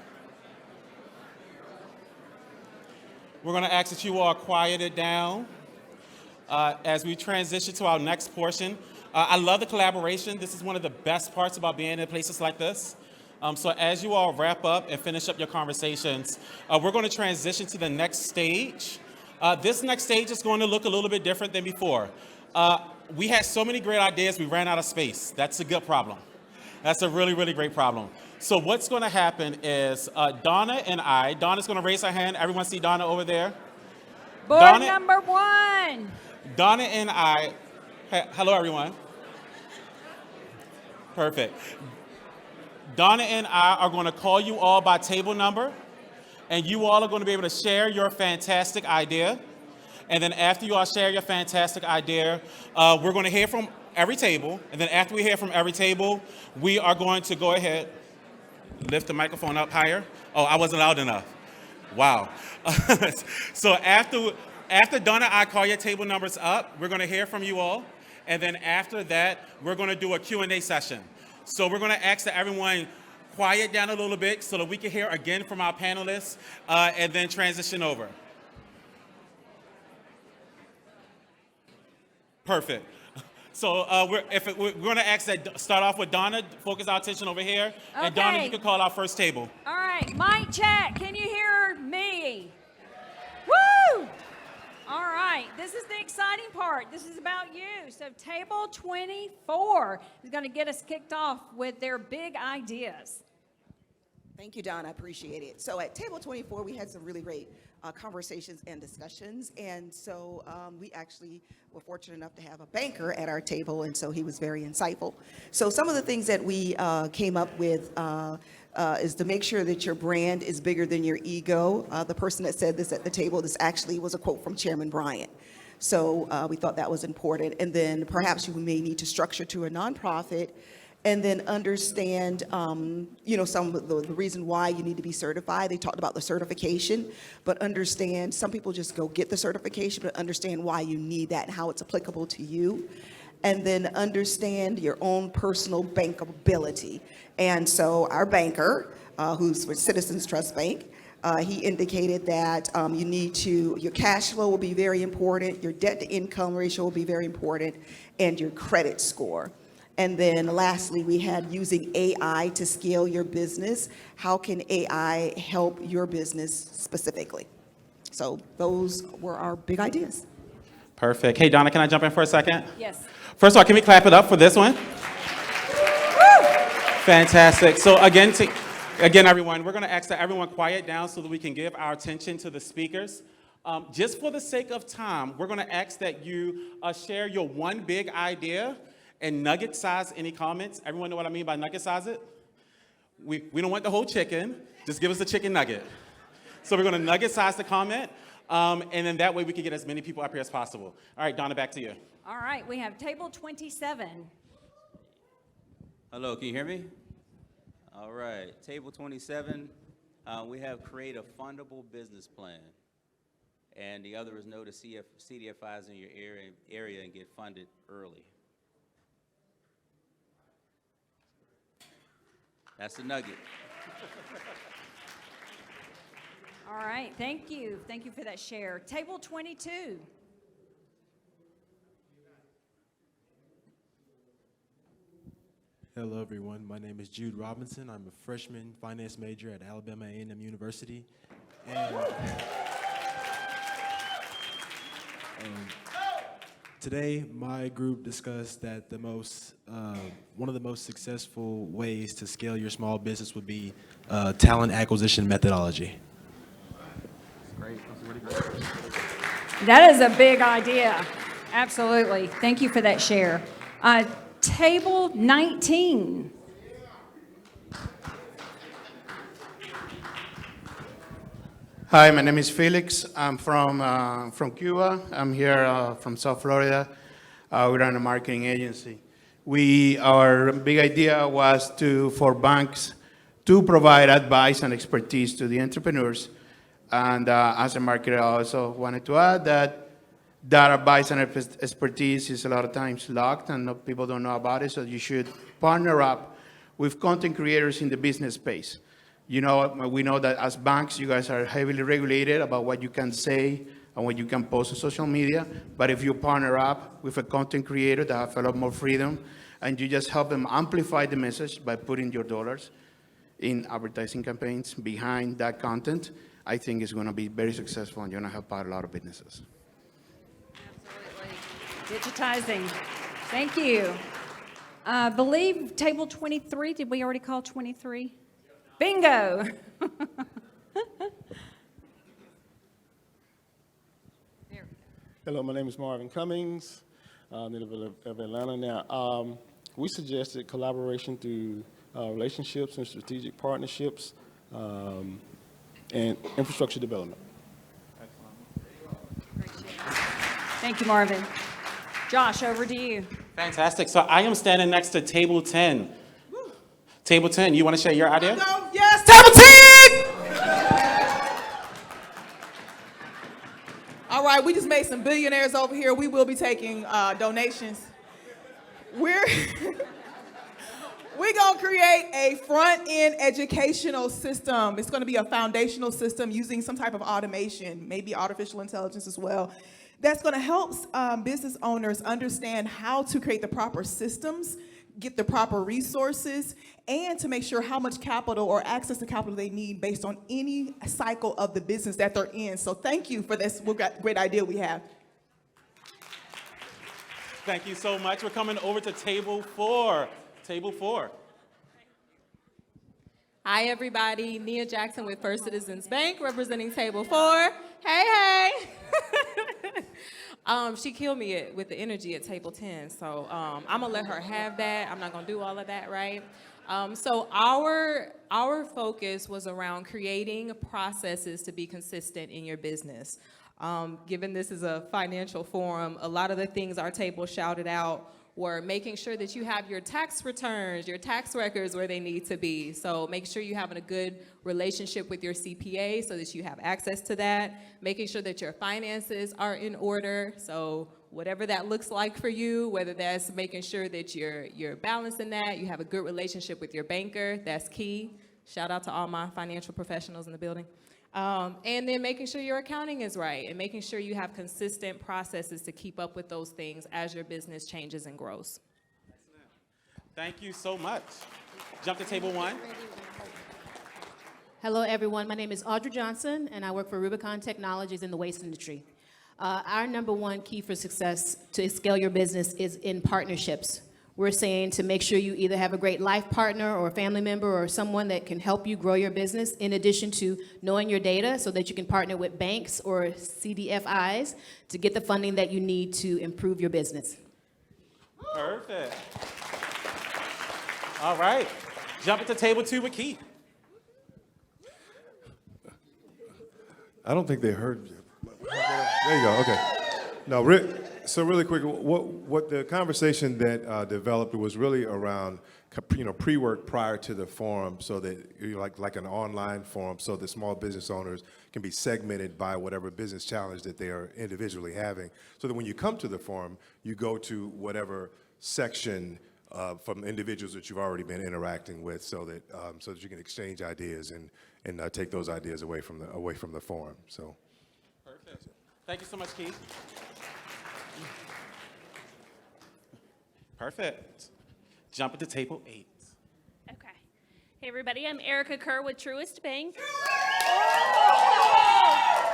we're going to ask that you all quiet it down as we transition to our next portion. I love the collaboration. This is one of the best parts about being in places like this. So as you all wrap up and finish up your conversations, we're going to transition to the next stage. This next stage is going to look a little bit different than before. We had so many great ideas, we ran out of space. That's a good problem. That's a really, really great problem. So what's going to happen is Donna's going to raise her hand. Everyone see Donna over there? Board number 1. Donna and I, hello everyone. Perfect. Donna and I are going to call you all by table number, and you all are going to be able to share your fantastic idea. And then after you all share your fantastic idea, we're going to hear from every table. And then after we hear from every table, we are going to go ahead, lift the microphone up higher. Oh, I wasn't loud enough. Wow. So after Donna and I call your table numbers up, we're going to hear from you all. And then after that, we're going to do a Q&A session. So we're going to ask that everyone quiet down a little bit so that we can hear again from our panelists and then transition over. Perfect. So we're going to ask that start off with Donna, focus our attention over here. And Donna, you can call our first table. All right, mic check. Can you hear me? Woo! All right, this is the exciting part. This is about you. So table 24 is going to get us kicked off with their big ideas. Thank you, Don. I appreciate it. So at table 24, we had some really great conversations and discussions. And so we actually were fortunate enough to have a banker at our table, and so he was very insightful. So some of the things that we came up with is to make sure that your brand is bigger than your ego. The person that said this at the table, this actually was a quote from Chairman Bryant. So we thought that was important. And then perhaps you may need to structure to a nonprofit and then understand, some of the reason why you need to be certified. They talked about the certification, but understand some people just go get the certification, but understand why you need that and how it's applicable to you. And then understand your own personal bankability. And so our banker, who's with Citizens Trust Bank, he indicated that your cash flow will be very important, your debt to income ratio will be very important, and your credit score. And then lastly, we had using AI to scale your business. How can AI help your business specifically? So those were our big ideas. Perfect. Hey, Donna, can I jump in for a second? Yes. First of all, can we clap it up for this one? Fantastic. So again, everyone, we're going to ask that everyone quiet down so that we can give our attention to the speakers. Just for the sake of time, we're going to ask that you share your one big idea and nugget size any comments. Everyone know what I mean by nugget size it? We don't want the whole chicken. Just give us the chicken nugget. So we're going to nugget size the comment, and then that way we can get as many people up here as possible. All right, Donna, back to you. All right, we have table 27. Hello, can you hear me? All right, table 27, we have create a fundable business plan. And the other is know the CDFIs in your area and get funded early. That's the nugget. All right, thank you. Thank you for that share. Table 22. Hello, everyone. My name is Jude Robinson. I'm a freshman finance major at Alabama A&M University. And today, my group discussed that one of the most successful ways to scale your small business would be talent acquisition methodology. Great. That's really great. That is a big idea. Absolutely. Thank you for that share. Table 19. Hi, my name is Felix. I'm from Cuba. I'm here from South Florida. We run a marketing agency. Our big idea was for banks to provide advice and expertise to the entrepreneurs. And as a marketer, I also wanted to add that advice and expertise is a lot of times locked and people don't know about it, so you should partner up with content creators in the business space. We know that as banks, you guys are heavily regulated about what you can say and what you can post on social media, but if you partner up with a content creator that have a lot more freedom, and you just help them amplify the message by putting your dollars in advertising campaigns behind that content, I think it's going to be very successful and you're going to help out a lot of businesses. Absolutely. Digitizing. Thank you. I believe table 23, did we already call 23? Bingo. Hello, my name is Marvin Cummings, native of Atlanta. Now, we suggested collaboration through relationships and strategic partnerships and infrastructure development. Thank you, Marvin. Josh, over to you. Fantastic. So I am standing next to table 10. Table 10, you want to share your idea? Yes, table 10! All right, we just made some billionaires over here. We will be taking donations. We're going to create a front-end educational system. It's going to be a foundational system using some type of automation, maybe artificial intelligence as well. That's going to help business owners understand how to create the proper systems, get the proper resources, and to make sure how much capital or access to capital they need based on any cycle of the business that they're in. So thank you for this great idea we have. Thank you so much. We're coming over to table 4. Table 4. Hi, everybody. Nia Jackson with First Citizens Bank, representing table 4. Hey, hey. She killed me with the energy at table 10, so I'm gonna let her have that. I'm not gonna do all of that, right? So our focus was around creating processes to be consistent in your business. Given this is a financial forum, a lot of the things our table shouted out were making sure that you have your tax returns, your tax records where they need to be. So make sure you have a good relationship with your CPA so that you have access to that. Making sure that your finances are in order. So whatever that looks like for you, whether that's making sure that you're balancing that, you have a good relationship with your banker, that's key. Shout out to all my financial professionals in the building. And then making sure your accounting is right and making sure you have consistent processes to keep up with those things as your business changes and grows. Thank you so much. Jump to table 1. Hello, everyone. My name is Audrey Johnson, and I work for Rubicon Technologies in the waste industry. Our number one key for success to scale your business is in partnerships. We're saying to make sure you either have a great life partner or a family member or someone that can help you grow your business, in addition to knowing your data so that you can partner with banks or CDFIs to get the funding that you need to improve your business. Perfect. All right. Jump to table 2 with Keith. I don't think they heard you. There you go, okay. No, so really quick, what the conversation that developed was really around, pre-work prior to the forum, so that like an online forum, so that small business owners can be segmented by whatever business challenge that they are individually having, so that when you come to the forum, you go to whatever section from individuals that you've already been interacting with, so that you can exchange ideas and take those ideas away from the forum. So. Perfect. Thank you so much, Keith. Perfect. Jump into table 8. Okay. Hey, everybody. I'm Erica Kerr with Truist Bank.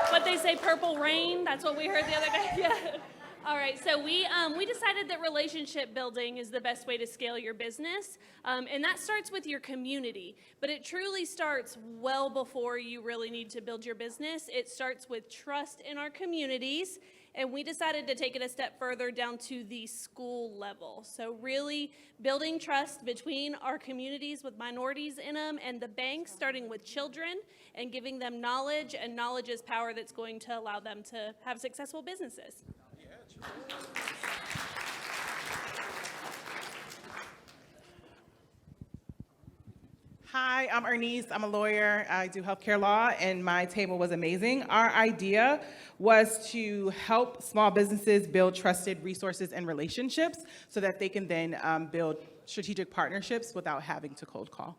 What they say, purple rain. That's what we heard the other day. Yeah. All right. So we decided that relationship building is the best way to scale your business, and that starts with your community. But it truly starts well before you really need to build your business. It starts with trust in our communities. And we decided to take it a step further down to the school level. So really building trust between our communities with minorities in them and the banks, starting with children and giving them knowledge, and knowledge is power that's going to allow them to have successful businesses. Hi, I'm Ernice. I'm a lawyer. I do healthcare law, and my table was amazing. Our idea was to help small businesses build trusted resources and relationships so that they can then build strategic partnerships without having to cold call.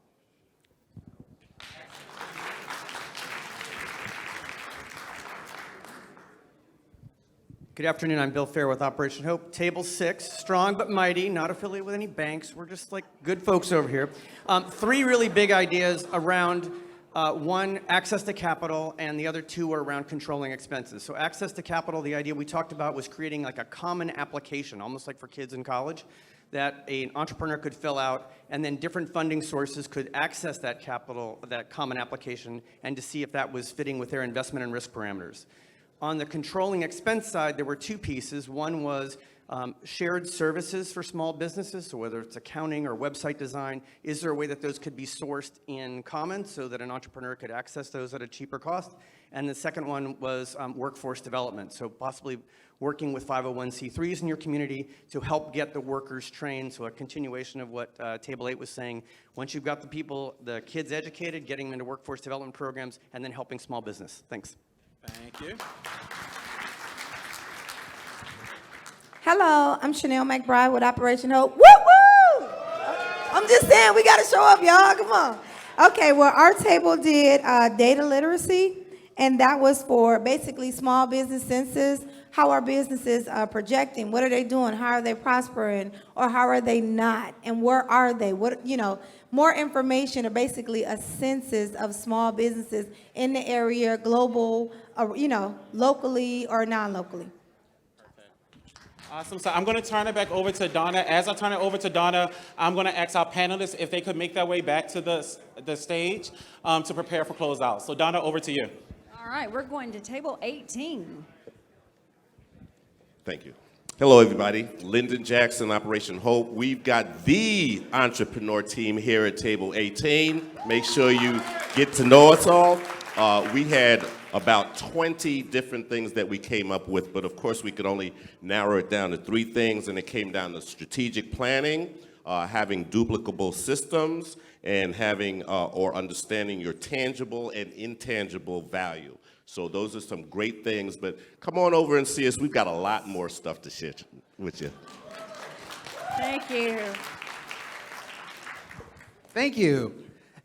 Good afternoon, I'm Bill Fair with Operation Hope. Table 6, strong but mighty, not affiliated with any banks. We're just like good folks over here. 3 really big ideas around, one, access to capital, and the other 2 are around controlling expenses. So access to capital, the idea we talked about was creating like a common application, almost like for kids in college, that an entrepreneur could fill out, and then different funding sources could access that capital, that common application, and to see if that was fitting with their investment and risk parameters. On the controlling expense side, there were 2 pieces. One was shared services for small businesses, so whether it's accounting or website design, is there a way that those could be sourced in common so that an entrepreneur could access those at a cheaper cost? And the second one was workforce development, so possibly working with 501c3s in your community to help get the workers trained, so a continuation of what Table 8 was saying. Once you've got the people, the kids educated, getting them into workforce development programs, and then helping small business. Thanks. Thank you. Hello, I'm Chanel McBride with Operation Hope. Woo woo! I'm just saying, we got to show up, y'all. Come on. Okay, well, our table did data literacy, and that was for basically small business census. How are businesses projecting? What are they doing? How are they prospering? Or how are they not? And where are they? What, more information, or basically a census of small businesses in the area, global, locally or non-locally. Awesome. So I'm going to turn it back over to Donna. As I turn it over to Donna, I'm going to ask our panelists if they could make their way back to the stage to prepare for closeout. So Donna, over to you. All right, we're going to table 18. Thank you. Hello, everybody. Lyndon Jackson, Operation Hope. We've got the entrepreneur team here at Table 18. Make sure you get to know us all. We had about 20 different things that we came up with, but of course we could only narrow it down to 3 things, and it came down to strategic planning, having duplicable systems, and having or understanding your tangible and intangible value. So those are some great things, but come on over and see us. We've got a lot more stuff to share with you. Thank you. Thank you.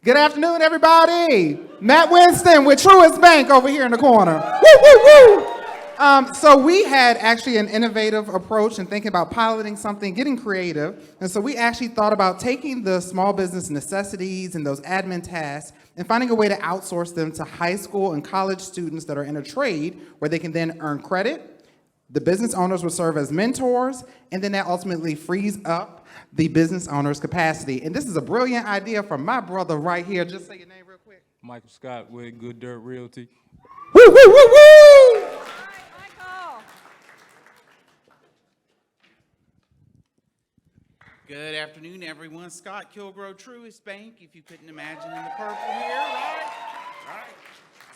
Good afternoon, everybody. Matt Winston with Truist Bank over here in the corner. Woo, woo, woo. So we had actually an innovative approach in thinking about piloting something, getting creative. And so we actually thought about taking the small business necessities and those admin tasks and finding a way to outsource them to high school and college students that are in a trade where they can then earn credit. The business owners will serve as mentors, and then that ultimately frees up the business owner's capacity. And this is a brilliant idea from my brother right here. Just say your name real quick. Michael Scott with Good Dirt Realty. Woo, woo, woo, woo! Good afternoon, everyone. Scott Kilgrove, Truist Bank, if you couldn't imagine in the purple here, right? Right.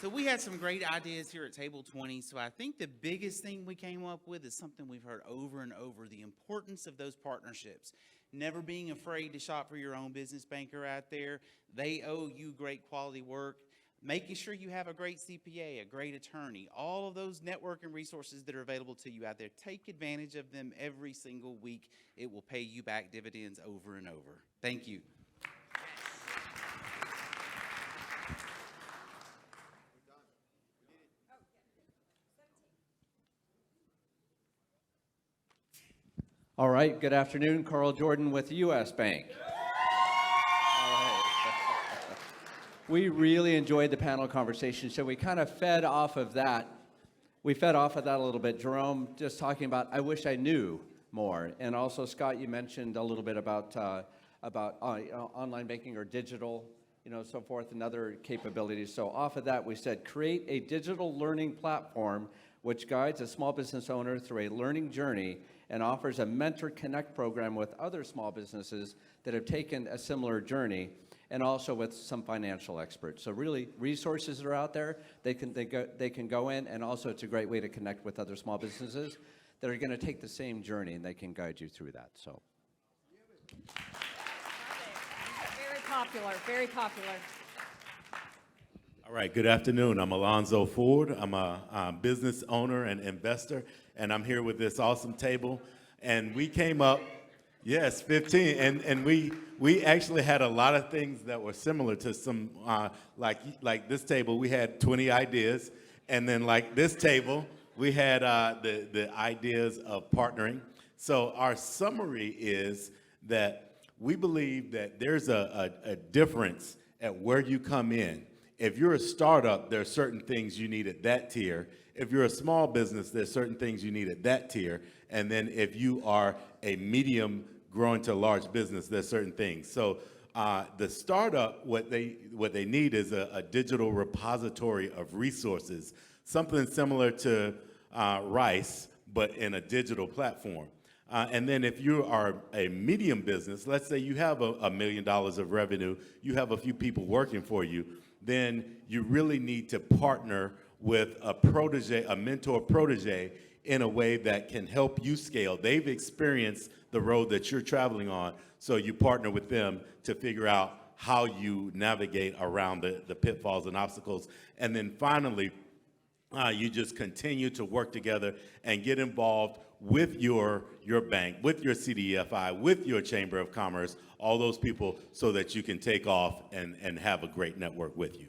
So we had some great ideas here at Table 20. So I think the biggest thing we came up with is something we've heard over and over, the importance of those partnerships. Never being afraid to shop for your own business banker out there. They owe you great quality work. Making sure you have a great CPA, a great attorney, all of those networking resources that are available to you out there. Take advantage of them every single week. It will pay you back dividends over and over. Thank you. All right, good afternoon. Carl Jordan with U.S. Bank. We really enjoyed the panel conversation, so we kind of fed off of that. We fed off of that a little bit. Jerome just talking about, I wish I knew more. And also, Scott, you mentioned a little bit about online banking or digital, so forth, and other capabilities. So off of that, we said, create a digital learning platform which guides a small business owner through a learning journey and offers a Mentor Connect program with other small businesses that have taken a similar journey, and also with some financial experts. So really, resources are out there. They can go in, and also it's a great way to connect with other small businesses that are going to take the same journey, and they can guide you through that. So. Very popular, very popular. All right, good afternoon. I'm Alonzo Ford. I'm a business owner and investor, and I'm here with this awesome table. And we came up, yes, 15, and we actually had a lot of things that were similar to some, like this table, we had 20 ideas, and then like this table, we had the ideas of partnering. So our summary is that we believe that there's a difference at where you come in. If you're a startup, there are certain things you need at that tier. If you're a small business, there's certain things you need at that tier. And then if you are a medium growing to a large business, there's certain things. So the startup, what they need is a digital repository of resources, something similar to Rice, but in a digital platform. And then if you are a medium business, let's say you have $1 million of revenue, you have a few people working for you, then you really need to partner with a protege, a mentor protege, in a way that can help you scale. They've experienced the road that you're traveling on, so you partner with them to figure out how you navigate around the pitfalls and obstacles. And then finally, you just continue to work together and get involved with your bank, with your CDFI, with your Chamber of Commerce, all those people, so that you can take off and have a great network with you.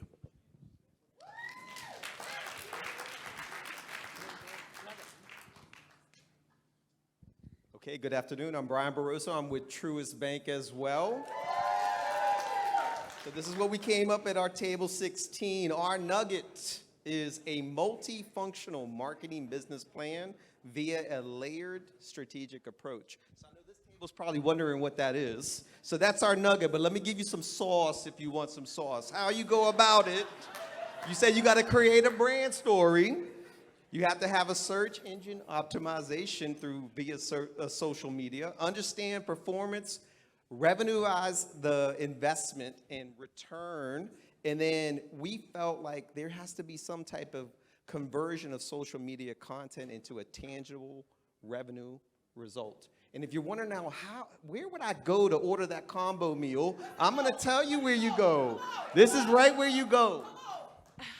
Okay, good afternoon. I'm Brian Barroso. I'm with Truist Bank as well. So this is what we came up at our table 16. Our nugget is a multifunctional marketing business plan via a layered strategic approach. So I know this table's probably wondering what that is. So that's our nugget, but let me give you some sauce if you want some sauce. How you go about it, you say you got to create a brand story. You have to have a search engine optimization via social media, understand performance, revenueize the investment and return. And then we felt like there has to be some type of conversion of social media content into a tangible revenue result. And if you're wondering now, where would I go to order that combo meal? I'm gonna tell you where you go. This is right where you go.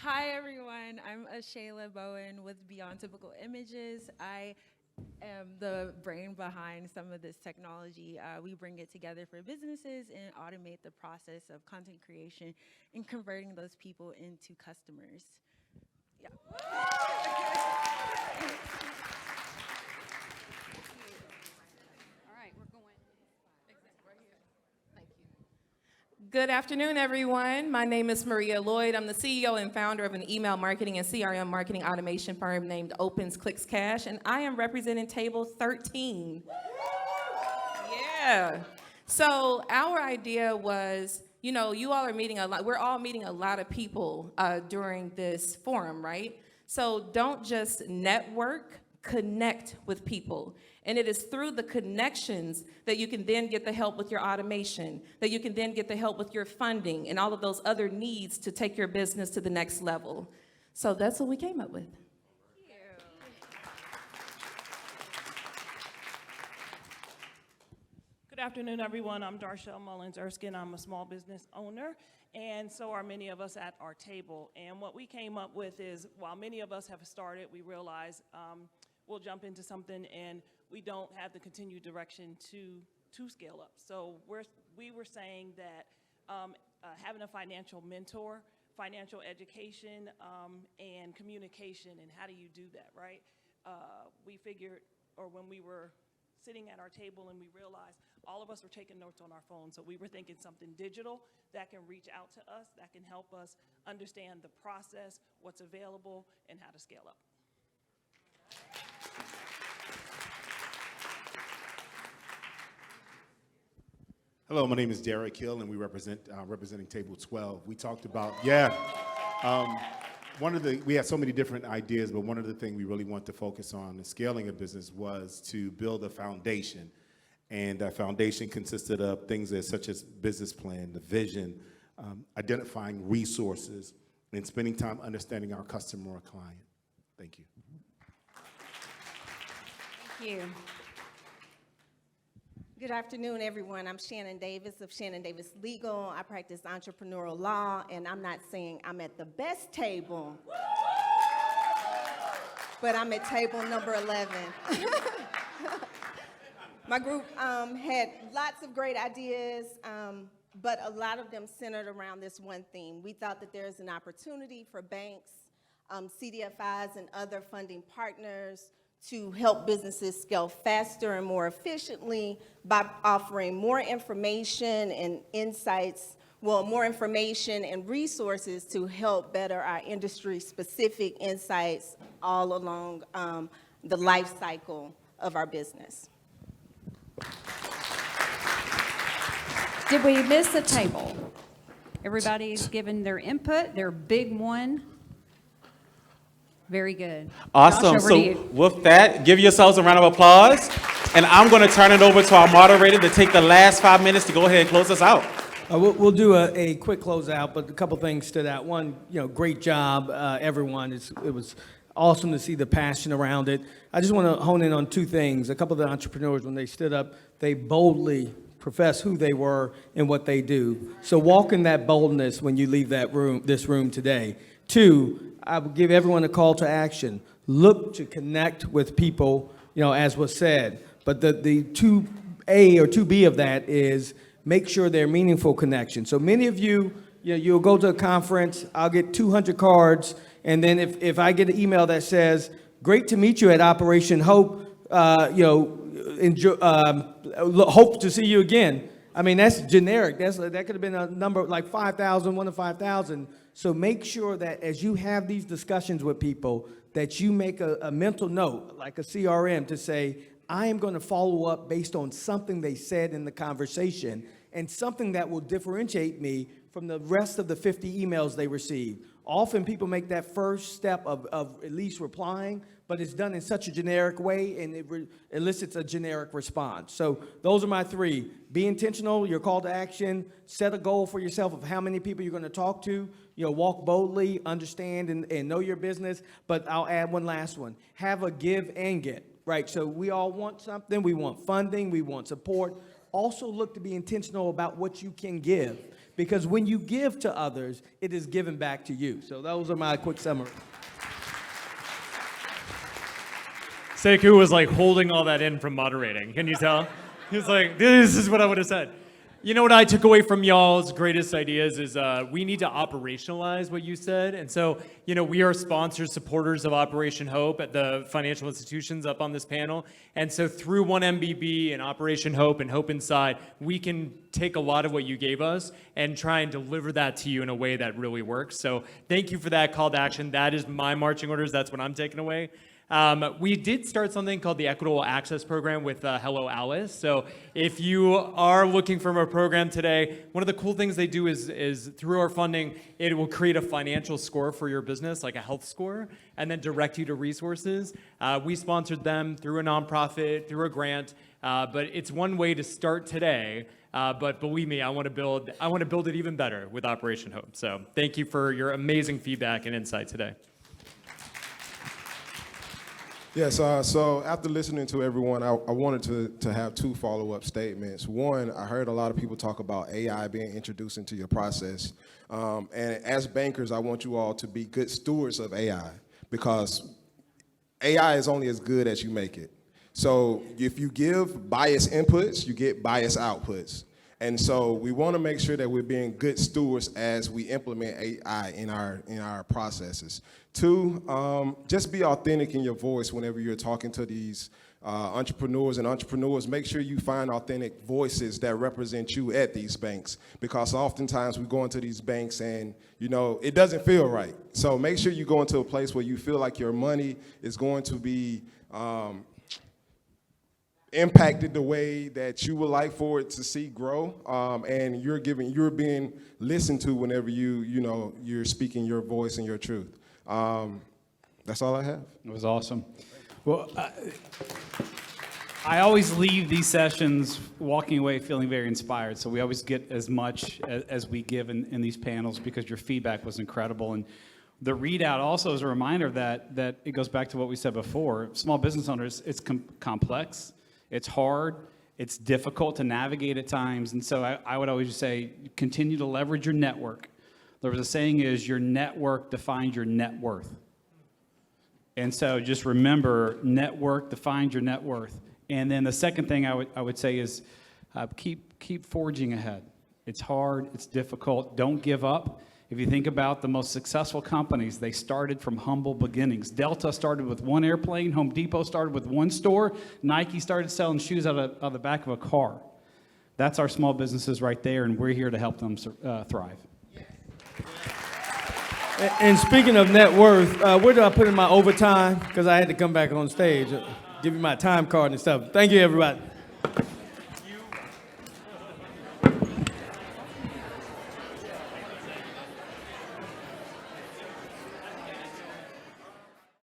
Hi everyone, I'm Shayla Bowen with Beyond Typical Images. I am the brain behind some of this technology. We bring it together for businesses and automate the process of content creation and converting those people into customers. Yeah. Good afternoon, everyone. My name is Maria Lloyd. I'm the CEO and founder of an email marketing and CRM marketing automation firm named Opens Clicks Cash, and I am representing table 13. Yeah. So our idea was, you all are meeting a lot. We're all meeting a lot of people during this forum, right? So don't just network, connect with people. And it is through the connections that you can then get the help with your automation, that you can then get the help with your funding and all of those other needs to take your business to the next level. So that's what we came up with. Good afternoon, everyone. I'm Darshell Mullins-Erskine. I'm a small business owner, and so are many of us at our table. And what we came up with is, while many of us have started, we realize we'll jump into something and we don't have the continued direction to scale up. So we were saying that having a financial mentor, financial education, and communication, and how do you do that, right? We figured, or when we were sitting at our table and we realized all of us were taking notes on our phones, so we were thinking something digital that can reach out to us, that can help us understand the process, what's available, and how to scale up. Hello, my name is Derek Hill, and we representing Table 12. We talked about, we had so many different ideas, but one of the things we really want to focus on in scaling a business was to build a foundation. And that foundation consisted of things such as business plan, the vision, identifying resources, and spending time understanding our customer or client. Thank you. Thank you. Good afternoon, everyone. I'm Shannon Davis of Shannon Davis Legal. I practice entrepreneurial law, and I'm not saying I'm at the best table, but I'm at table number 11. My group had lots of great ideas, but a lot of them centered around this one theme. We thought that there's an opportunity for banks, CDFIs, and other funding partners to help businesses scale faster and more efficiently by offering more information and insights, more information and resources to help better our industry-specific insights all along the life cycle of our business. Did we miss a table? Everybody's given their input, their big one. Very good. Awesome. Josh, over So to you. with that, give yourselves a round of applause. And I'm going to turn it over to our moderator to take the last 5 minutes to go ahead and close us out. We'll do a quick closeout, but a couple things stood out. One, great job, everyone. It was awesome to see the passion around it. I just want to hone in on two things. A couple of the entrepreneurs, when they stood up, they boldly profess who they were and what they do. So walk in that boldness when you leave this room today. Two, I would give everyone a call to action. Look to connect with people, as was said. But the 2A or 2B of that is make sure they're meaningful connections. So many of you, you'll go to a conference, I'll get 200 cards, and then if I get an email that says, great to meet you at Operation Hope, hope to see you again. I mean, that's generic. That could have been a number like 5,000, 1 to 5,000. So make sure that as you have these discussions with people, that you make a mental note, like a CRM, to say, I am going to follow up based on something they said in the conversation and something that will differentiate me from the rest of the 50 emails they received. Often people make that first step of at least replying, but it's done in such a generic way and it elicits a generic response. So those are my three. Be intentional, your call to action, set a goal for yourself of how many people you're going to talk to, walk boldly, understand and know your business, but I'll add one last one. Have a give and get, right? So we all want something, we want funding, we want support. Also look to be intentional about what you can give, because when you give to others, it is given back to you. So those are my quick summary. Sekou was like holding all that in from moderating. Can you tell? He was like, this is what I would have said. You know what I took away from y'all's greatest ideas is we need to operationalize what you said. And so, we are sponsors, supporters of Operation Hope at the financial institutions up on this panel. And so through 1MBB and Operation Hope and Hope Inside, we can take a lot of what you gave us and try and deliver that to you in a way that really works. So thank you for that call to action. That is my marching orders. That's what I'm taking away. We did start something called the Equitable Access Program with Hello Alice. So if you are looking for a program today, one of the cool things they do is through our funding, it will create a financial score for your business, like a health score, and then direct you to resources. We sponsored them through a nonprofit, through a grant, but it's one way to start today. But believe me, I want to build it even better with Operation Hope. So thank you for your amazing feedback and insight today. Yes, so after listening to everyone, I wanted to have two follow-up statements. One, I heard a lot of people talk about AI being introduced into your process. And as bankers, I want you all to be good stewards of AI, because AI is only as good as you make it. So if you give biased inputs, you get biased outputs. And so we want to make sure that we're being good stewards as we implement AI in our processes. Two, just be authentic in your voice whenever you're talking to these entrepreneurs and entrepreneurs. Make sure you find authentic voices that represent you at these banks, because oftentimes we go into these banks and it doesn't feel right. So make sure you go into a place where you feel like your money is going to be impacted the way that you would like for it to see grow, and you're being listened to whenever you're speaking your voice and your truth. That's all I have. It was awesome. Well, I always leave these sessions walking away feeling very inspired. So we always get as much as we give in these panels, because your feedback was incredible. And the readout also is a reminder that it goes back to what we said before. Small business owners, it's complex. It's hard, It's difficult to navigate at times, and so I would always say, continue to leverage your network. There was a saying is, your network defines your net worth. And so just remember, network defines your net worth. And then the second thing I would say is, keep forging ahead. It's hard, it's difficult, don't give up. If you think about the most successful companies, they started from humble beginnings. Delta started with one airplane, Home Depot started with one store, Nike started selling shoes out of the back of a car. That's our small businesses right there, and we're here to help them thrive. And speaking of net worth, where do I put in my overtime? Because I had to come back on stage, give you my time card and stuff. Thank you, everybody.